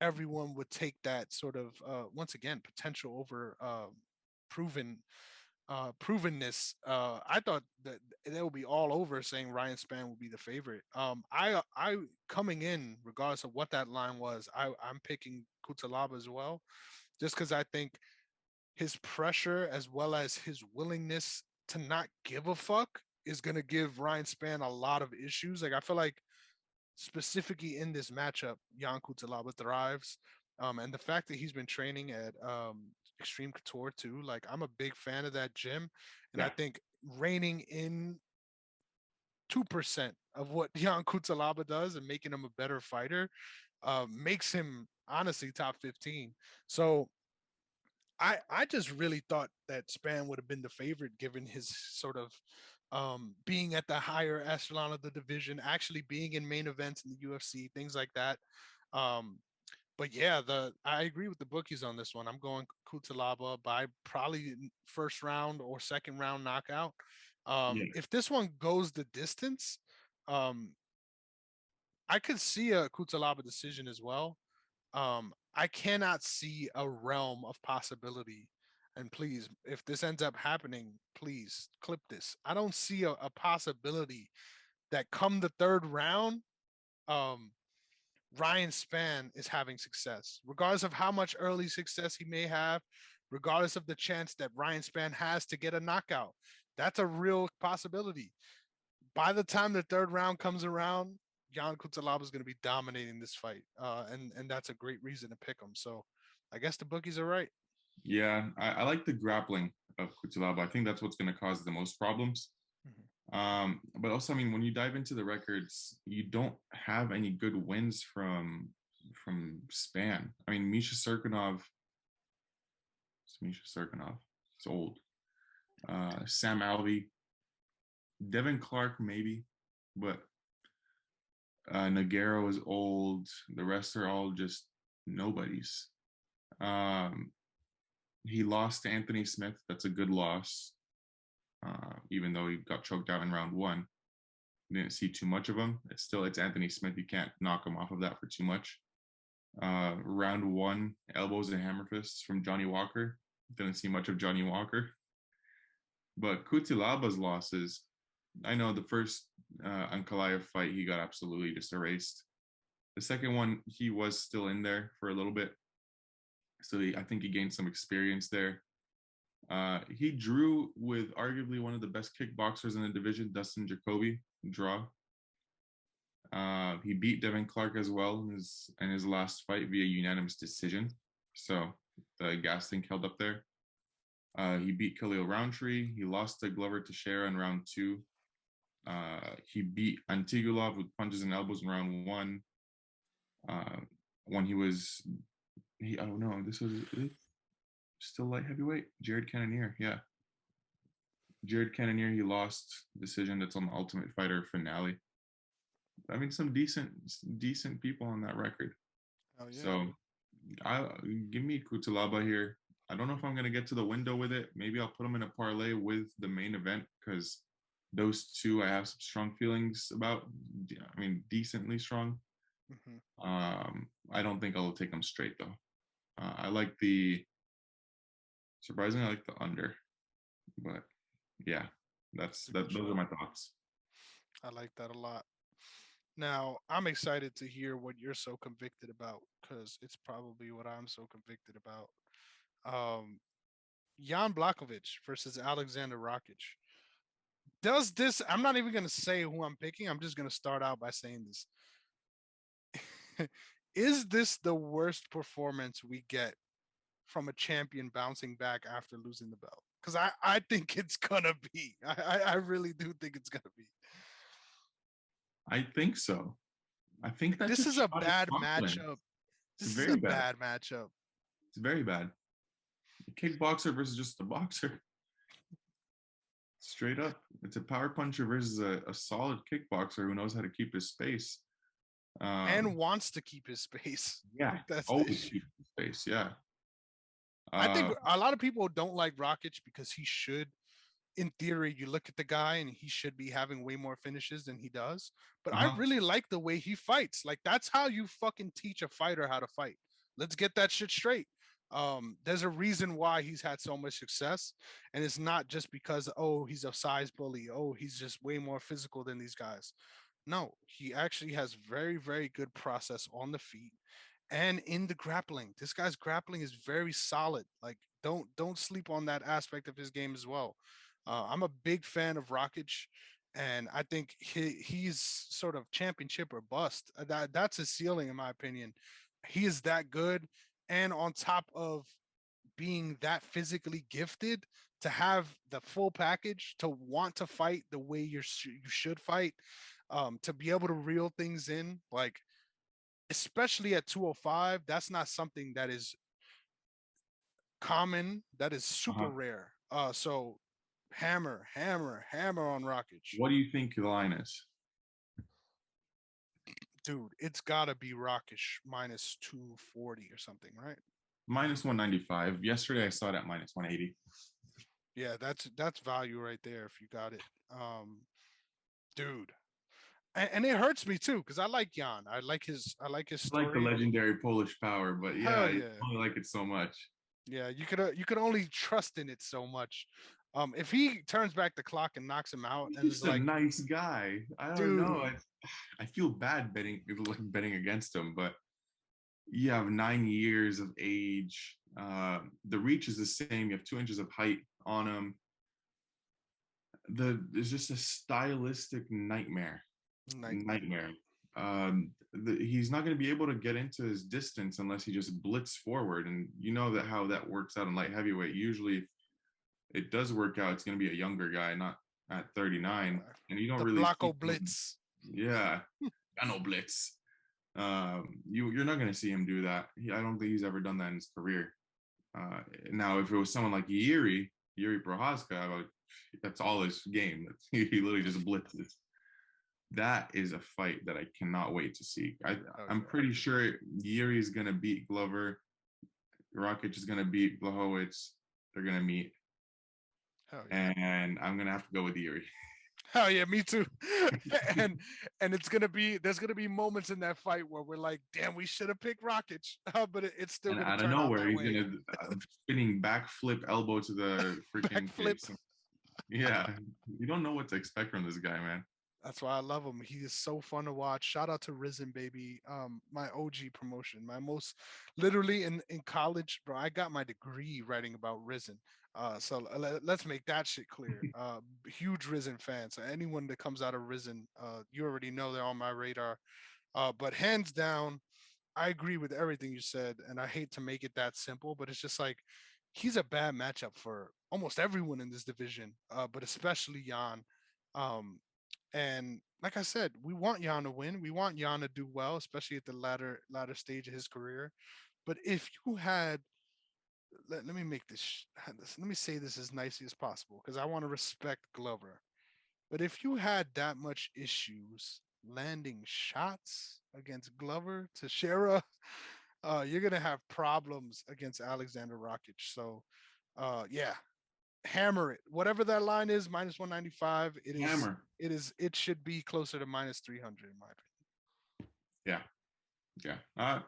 everyone would take that sort of once again potential over proven provenness. I thought that they will be all over saying Ryan Spann will be the favorite. I coming in regardless of what that line was, I'm picking Kutalaba as well, just because I think his pressure as well as his willingness to not give a fuck is gonna give Ryan Spann a lot of issues. Like I feel like specifically in this matchup, Jan Kutalaba thrives. And the fact that he's been training at Extreme Couture too, like I'm a big fan of that gym. And I Yeah. think reining in 2% of what Jan Cutelaba does and making him a better fighter makes him honestly top 15. So I just really thought that Span would have been the favorite given his sort of being at the higher echelon of the division, actually being in main events in the UFC, things like that. Um, but yeah, the I agree with the bookies on this one. I'm going Kutalaba by probably first round or second round knockout. Yeah. If this one goes the distance, um, I could see a Kutalaba decision as well. I cannot see a realm of possibility. And please, if this ends up happening, please clip this. I don't see a possibility that come the third round, um, Ryan Spann is having success, regardless of how much early success he may have, regardless of the chance that Ryan Spann has to get a knockout. That's a real possibility. By the time the third round comes around, Jan Cutelaba is going to be dominating this fight, and that's a great reason to pick him. So, I guess the bookies are right. Yeah, I like the grappling of Kutilaba. I think that's what's going to cause the most problems. Mhm. But also, I mean, when you dive into the records, you don't have any good wins from Span. I mean, Misha Serkinov. It's Misha Serkinov. It's old. Sam Alvey, Devin Clark, maybe, but Nagaro is old. The rest are all just nobodies. Um, he lost to Anthony Smith. That's a good loss, even though he got choked out in round one. Didn't see too much of him. It's Anthony Smith. You can't knock him off of that for too much. Round one, elbows and hammer fists from Johnny Walker. Didn't see much of Johnny Walker. But Kutilaba's losses, I know the first Ankalaev fight, he got absolutely just erased. The second one, he was still in there for a little bit. So I think he gained some experience there. He drew with arguably one of the best kickboxers in the division, Dustin Jacoby, draw. He beat Devin Clark as well in his last fight via unanimous decision. So the gas tank held up there. He beat Khalil Roundtree. He lost to Glover Teixeira in round two. He beat Antigulov with punches and elbows in round one. When I don't know, this was still light heavyweight. Jared Cannonier, yeah. Jared Cannonier, he lost decision. That's on the Ultimate Fighter finale. I mean, some decent people on that record. Oh yeah. So, I give me Kutalaba here. I don't know if I'm gonna get to the window with it. Maybe I'll put them in a parlay with the main event because those two I have some strong feelings about. I mean, decently strong. Mm-hmm. I don't think I'll take them straight though. I like surprisingly, I like the under, but yeah, those are my thoughts. I like that a lot. Now, I'm excited to hear what you're so convicted about because it's probably what I'm so convicted about. Um, Jan Blakovich versus Alexander Rockage. Does this, I'm not even going to say who I'm picking. I'm just going to start out by saying this. Is this the worst performance we get from a champion bouncing back after losing the belt? Because I think it's going to be. I really do think it's going to be. I think so. I think that's This is a shot at bad confidence. matchup. It's This is very a bad. bad matchup. It's very bad. A kickboxer versus just a boxer. Straight up. It's a power puncher versus a solid kickboxer who knows how to keep his space. And wants to keep his space. Yeah. Like, that's the Always issue. keep his space. Yeah. I think a lot of people don't like Rockage because he should, in theory, you look at the guy and he should be having way more finishes than he does. But I Uh-huh. really like the way he fights. Like, that's how you fucking teach a fighter how to fight. Let's get that shit straight. There's a reason why he's had so much success, and it's not just because, oh, he's a size bully, oh, he's just way more physical than these guys. No, he actually has very, very good process on the feet and in the grappling. This guy's grappling is very solid. Like, don't sleep on that aspect of his game as well. I'm a big fan of Rockage, and I think he's sort of championship or bust. That's his ceiling, in my opinion. He is that good, and on top of being that physically gifted, to have the full package, to want to fight the way you should fight, to be able to reel things in, like especially at 205, that's not something that is common. That is super Uh-huh. rare. So hammer, hammer, hammer on Rockage. What do you think the line is? Dude, it's gotta be Rockish minus 240 or something, right? Minus 195. Yesterday I saw it at minus 180. Yeah, that's value right there if you got it. Dude. And it hurts me too, because I like Jan. I like his I like the story. legendary Polish power, but yeah, Hell I yeah. only like it so much. Yeah, you could only trust in it so much. If he turns back the clock and knocks him out and He's is just a like, nice guy. I don't know. dude, I feel bad betting against him, but you have 9 years of age. The reach is the same. You have 2 inches of height on him. There's just a stylistic nightmare. nightmare. He's not going to be able to get into his distance unless he just blitz forward, and you know that how that works out in light heavyweight. Usually, if it does work out, it's going to be a younger guy, not at 39, and you don't The really see Blocko Blitz. Yeah, no blitz. You're not going to see him do that. I don't think he's ever done that in his career. Now, if it was someone like Yuri Prohaska, that's all his game. He literally just blitzes. That is a fight that I cannot wait to see. I'm pretty sure Yuri is going to beat Glover. Rockage is going to beat Blachowicz. They're going to meet. Yeah. And I'm going to have to go with Yuri. Hell yeah, me too. and there's gonna be moments in that fight where we're like, damn, we should have picked Rockage, but it's still gonna out of turn nowhere out he's gonna spinning backflip elbow to the freaking face. Yeah, you don't know what to expect from this guy, man. That's why I love him. He is so fun to watch. Shout out to Risen, baby. My OG promotion, my most literally in college, bro. I got my degree writing about Risen. So let's make that shit clear. Huge Risen fan. So anyone that comes out of Risen, you already know they're on my radar. But hands down, I agree with everything you said, and I hate to make it that simple, but it's just like he's a bad matchup for almost everyone in this division, but especially Jan. Um, and like I said, we want Jan to win. We want Jan to do well, especially at the latter stage of his career. But if you had, let me make let me say this as nicely as possible because I want to respect Glover. But if you had that much issues landing shots against Glover to Shera, you're gonna have problems against Alexander Rockage. So, yeah, hammer it. Whatever that line is, minus 195. It is. Hammer. It is. It should be closer to minus 300 in my opinion. Yeah.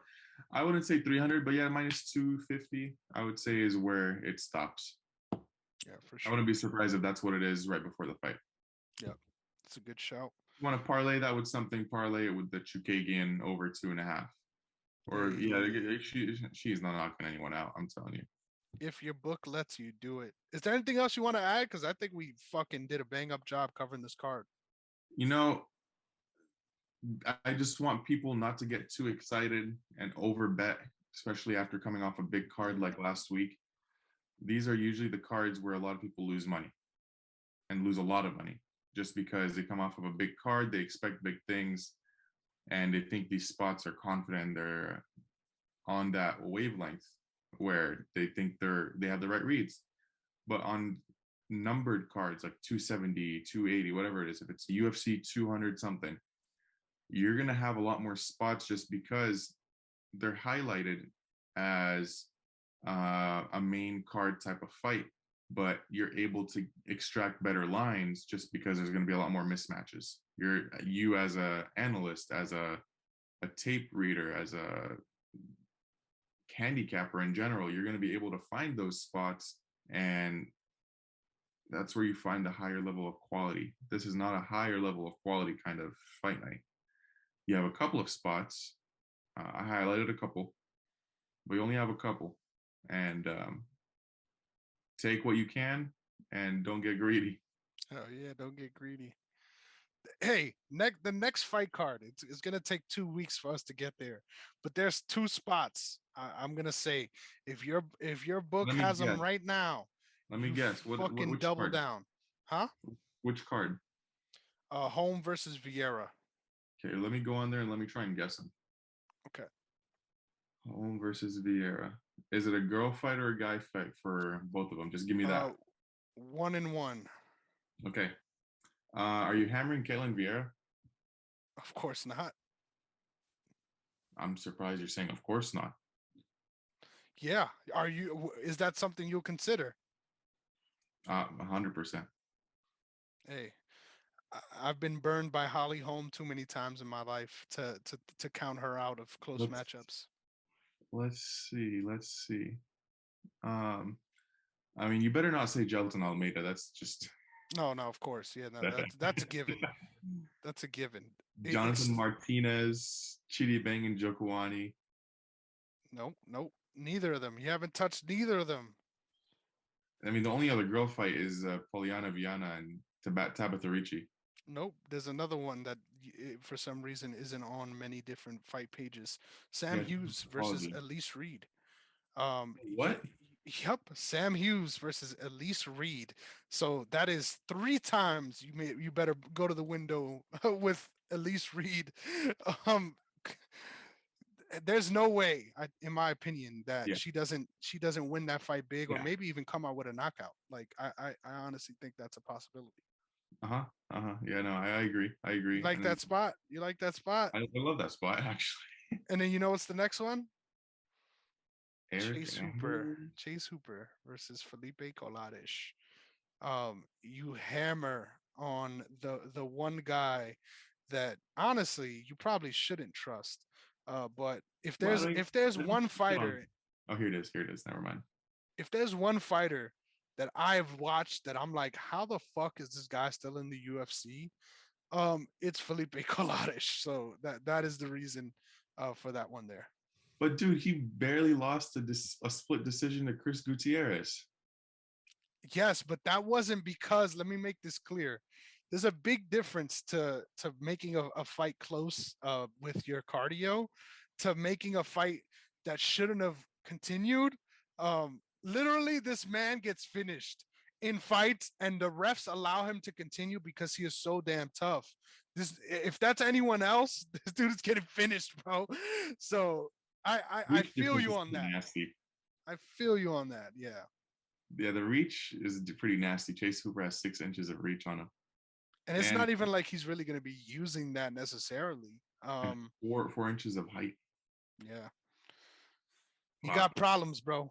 I wouldn't say 300, but yeah, minus 250. I would say is where it stops. Yeah, for sure. I wouldn't be surprised if that's what it is right before the fight. Yeah, it's a good shout. You want to parlay that with something? Parlay it with the Chukaygan over 2.5. Or she's not knocking anyone out. I'm telling you. If your book lets you do it. Is there anything else you want to add? Because I think we fucking did a bang up job covering this card. You know, I just want people not to get too excited and over bet, especially after coming off a big card like last week. These are usually the cards where a lot of people lose money and lose a lot of money just because they come off of a big card, they expect big things, and they think these spots are confident they're on that wavelength where they think they have the right reads. But on numbered cards like 270, 280, whatever it is, if it's UFC 200 something, you're going to have a lot more spots just because they're highlighted as a main card type of fight, but you're able to extract better lines just because there's going to be a lot more mismatches. You as a analyst, as a tape reader, as a handicapper in general, you're going to be able to find those spots, and that's where you find the higher level of quality. This is not a higher level of quality kind of fight night. You have a couple of spots. I highlighted a couple, but you only have a couple. And take what you can and don't get greedy. Oh, yeah, don't get greedy. Hey, the next fight card, it's going to take 2 weeks for us to get there. But there's 2 spots. I'm going to say if your book has them right now, Let me You guess. fucking Which double card? down. Huh? Which card? Home versus Vieira. Okay, let me go on there and let me try and guess them. Okay. Home versus Vieira. Is it a girl fight or a guy fight for both of them? Just give me that. 1-1. Okay. Are you hammering Caitlyn Vieira? Of course not. I'm surprised you're saying, of course not. Yeah. Are you? Is that something you'll consider? 100%. Hey, I've been burned by Holly Holm too many times in my life to count her out of close Let's matchups. let's see. Let's see. Um, I mean, you better not say Gelatin Almeida. That's just No, of course. Yeah, no, that's a given. That's a given. Jonathan Martinez, Chidi Bang, and Jokuani. Nope. Neither of them. You haven't touched neither of them. I mean, the only other girl fight is Poliana Viana and Tabitha Ricci. Nope. There's another one that for some reason isn't on many different fight pages. Sam Yeah, Hughes versus Elise Reed. What? Yep, Sam Hughes versus Elise Reed. So that is 3 times you better go to the window with Elise Reed. There's no way, in my opinion, that Yeah. she doesn't win that fight big, or Yeah. maybe even come out with a knockout. Like I honestly think that's a possibility. Yeah, no, I agree. I agree. You like that spot? You like that spot? I love that spot actually. And then you know what's the next one? Eric Chase Hooper versus Felipe Coladis. You hammer on the one guy that honestly you probably shouldn't trust. But if there's one fighter, oh, here it is. Never mind. If there's one fighter that I've watched that I'm like, how the fuck is this guy still in the UFC? It's Felipe Coladis. So that is the reason for that one there. But dude, he barely lost a split decision to Chris Gutierrez. Yes, but that wasn't because, let me make this clear. There's a big difference to making a fight close with your cardio to making a fight that shouldn't have continued. Literally, this man gets finished in fights, and the refs allow him to continue because he is so damn tough. If that's anyone else, this dude is getting finished, bro. So I feel you on that. Nasty. I feel you on that. Yeah. Yeah, the reach is pretty nasty. Chase Hooper has 6 inches of reach on him. And it's not even like he's really going to be using that necessarily. 4 inches of height. Yeah. You got problems, bro.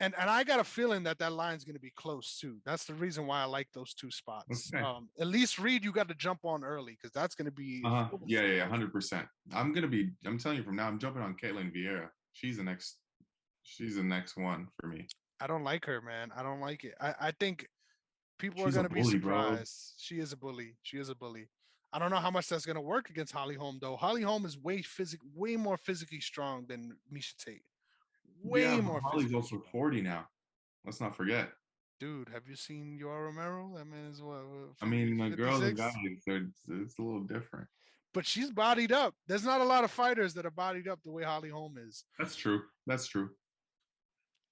And I got a feeling that line's going to be close too. That's the reason why I like those 2 spots. Okay. At least Reed, you got to jump on early because that's going to be. Yeah, 100%. I'm telling you from now, I'm jumping on Caitlyn Vieira. She's the next one for me. I don't like her, man. I don't like it. I think people are going to be surprised. Bro. She is a bully. I don't know how much that's going to work against Holly Holm, though. Holly Holm is way more physically strong than Miesha Tate. Way more. Holly's also 40 now. Let's not forget. Dude, have you seen Yoel Romero? That man is what? I mean, the girls and guys, it's a little different. But she's bodied up. There's not a lot of fighters that are bodied up the way Holly Holm is. That's true.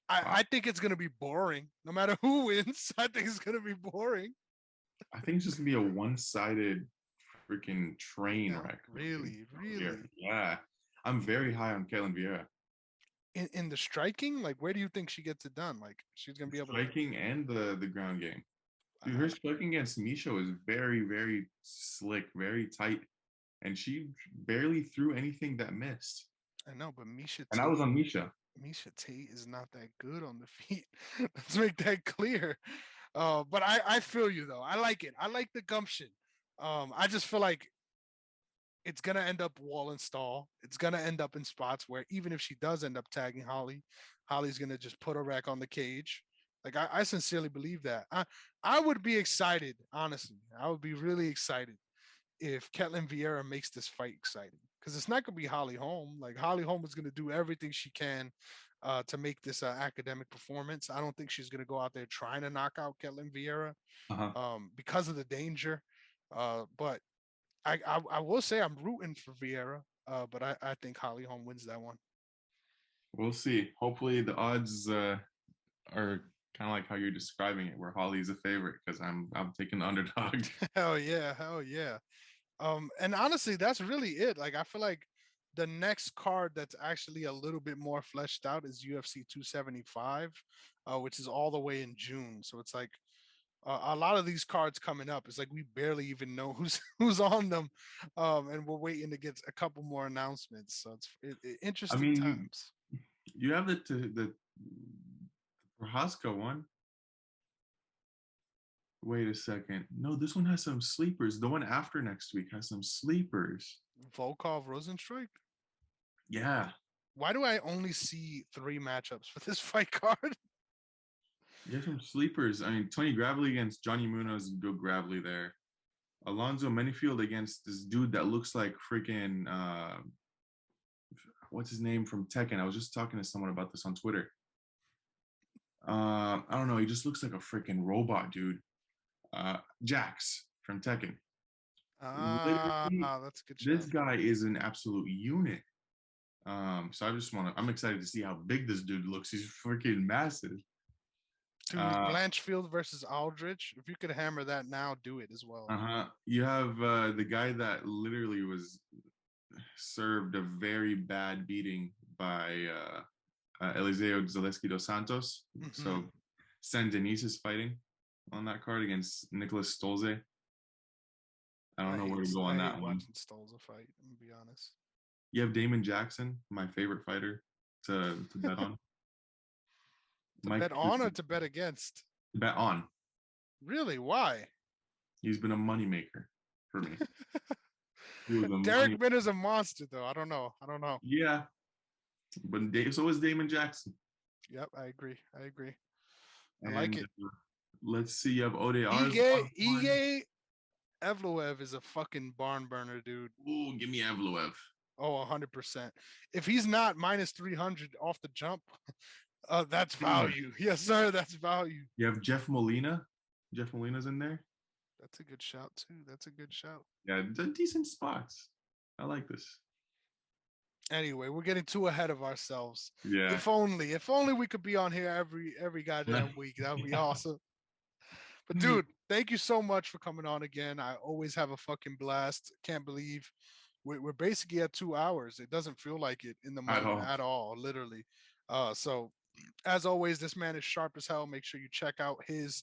I think it's gonna be boring. No matter who wins, I think it's gonna be boring. I think it's just gonna be a one-sided freaking train wreck. Really? Yeah. I'm very high on Caitlyn Vieira. In the striking, like where do you think she gets it done? Like she's gonna be able striking and the ground game. Dude, her striking against Miesha is very, very slick, very tight, and she barely threw anything that missed. I know, but Miesha Tate, and I was on Miesha. Miesha Tate is not that good on the feet. Let's make that clear. But I feel you though. I like it. I like the gumption. I just feel like it's going to end up wall and stall. It's going to end up in spots where even if she does end up tagging Holly, Holly's going to just put her back on the cage. Like, I sincerely believe that. I would be excited, honestly. I would be really excited if Caitlyn Vieira makes this fight exciting. Because it's not going to be Holly Holm. Like, Holly Holm is going to do everything she can to make this academic performance. I don't think she's going to go out there trying to knock out Caitlyn Vieira because of the danger. But I will say I'm rooting for Vieira, but I think Holly Holm wins that one. We'll see. Hopefully the odds are kind of like how you're describing it, where Holly is a favorite because I'm taking the underdog. Hell yeah, hell yeah. And honestly, that's really it. Like I feel like the next card that's actually a little bit more fleshed out is UFC 275, which is all the way in June. So it's like a lot of these cards coming up. It's like we barely even know who's who's on them, and we're waiting to get a couple more announcements. So it's I interesting mean, times. you have the Prohaska one. Wait a second. No, this one has some sleepers. The one after next week has some sleepers. Volkov Rosenstrike. Yeah. Why do I only see 3 matchups for this fight card? You have some sleepers. I mean, Tony Gravely against Johnny Munoz, go Gravely there. Alonzo Menifield against this dude that looks like freaking what's his name from Tekken? I was just talking to someone about this on Twitter. I don't know. He just looks like a freaking robot, dude. Jax from Tekken. Literally, That's a good show. this guy is an absolute unit. So I'm excited to see how big this dude looks. He's freaking massive. Dude, Blanchfield versus Aldrich. If you could hammer that now, do it as well. You have the guy that literally was served a very bad beating by Eliseo Zaleski dos Santos. Mm-hmm. So San Denis is fighting on that card against Nicholas Stolze. I don't know where to go on that one. Watching Stolze fight, I'm gonna be honest. You have Damon Jackson, my favorite fighter, to bet on. To bet on or to bet against? To bet on. Really? Why? He's been a moneymaker for me. Derek Minner's a monster, though. I don't know. Yeah. But so is Damon Jackson. Yep, I agree. I like it. Let's see. You have Ode Ige Evloev is a fucking barn burner, dude. Ooh, give me Evloev. Oh, 100%. If he's not minus 300 off the jump, that's value. Yes, sir. That's value. You have Jeff Molina. Jeff Molina's in there. That's a good shout, too. Yeah, decent spots. I like this. Anyway, we're getting too ahead of ourselves. Yeah. If only we could be on here every goddamn week. That would be awesome. But dude, thank you so much for coming on again. I always have a fucking blast. Can't believe we're basically at 2 hours. It doesn't feel like it in the moment at all, literally. So as always, this man is sharp as hell. Make sure you check out his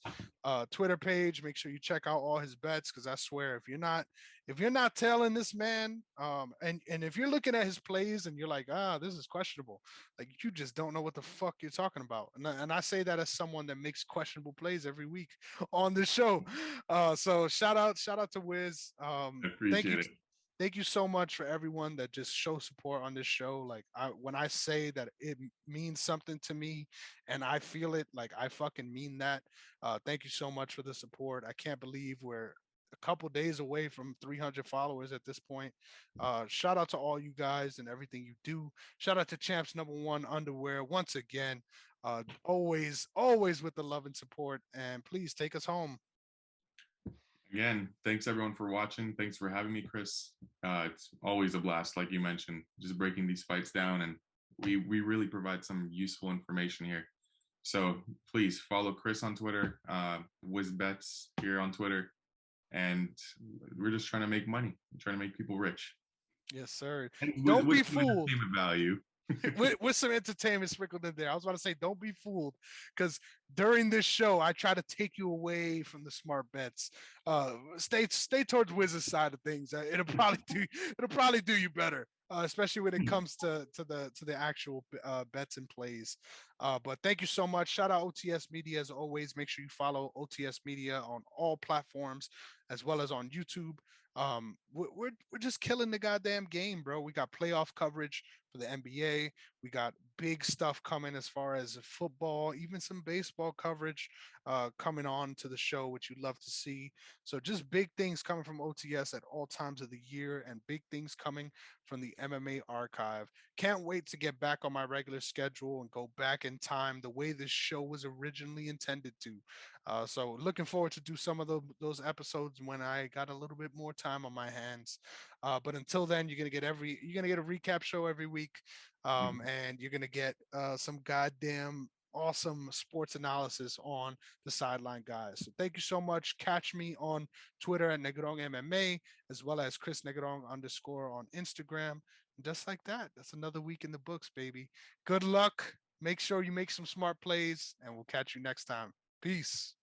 Twitter page. Make sure you check out all his bets, because I swear, if you're not tailing this man, and if you're looking at his plays and you're like, this is questionable, like you just don't know what the fuck you're talking about. And I say that as someone that makes questionable plays every week on this show. So shout out to Wiz. Appreciate it. Thank you so much for everyone that just show support on this show. Like when I say that it means something to me and I feel it, like I fucking mean that. Thank you so much for the support. I can't believe we're a couple days away from 300 followers at this point. Shout out to all you guys and everything you do. Shout out to Champs #1 Underwear once again. Always with the love and support. And please take us home. Again, thanks everyone for watching. Thanks for having me, Chris. It's always a blast, like you mentioned, just breaking these fights down, and we really provide some useful information here. So please follow Chris on Twitter, Wizzbets here on Twitter, and we're just trying to make money, trying to make people rich. Yes, sir. And don't be fooled. Value. with some entertainment sprinkled in there. I was about to say, don't be fooled, because during this show, I try to take you away from the smart bets. Stay towards Wiz's side of things. It'll probably do you better, especially when it comes to the actual bets and plays. But thank you so much. Shout out OTS Media as always. Make sure you follow OTS Media on all platforms as well as on YouTube. We're just killing the goddamn game, bro. We got playoff coverage for the NBA. We got big stuff coming as far as football, even some baseball coverage coming on to the show, which you'd love to see. So just big things coming from OTS at all times of the year, and big things coming from the MMA archive. Can't wait to get back on my regular schedule and go back in time the way this show was originally intended to. So looking forward to do some of those episodes when I got a little bit more time on my hands. But until then, you're gonna get a recap show every week, and you're gonna get some goddamn awesome sports analysis on the Sideline Guys. So thank you so much. Catch me on Twitter at Negrong MMA, as well as Chris Negrong underscore on Instagram. And just like that, that's another week in the books, baby. Good luck. Make sure you make some smart plays, and we'll catch you next time. Peace.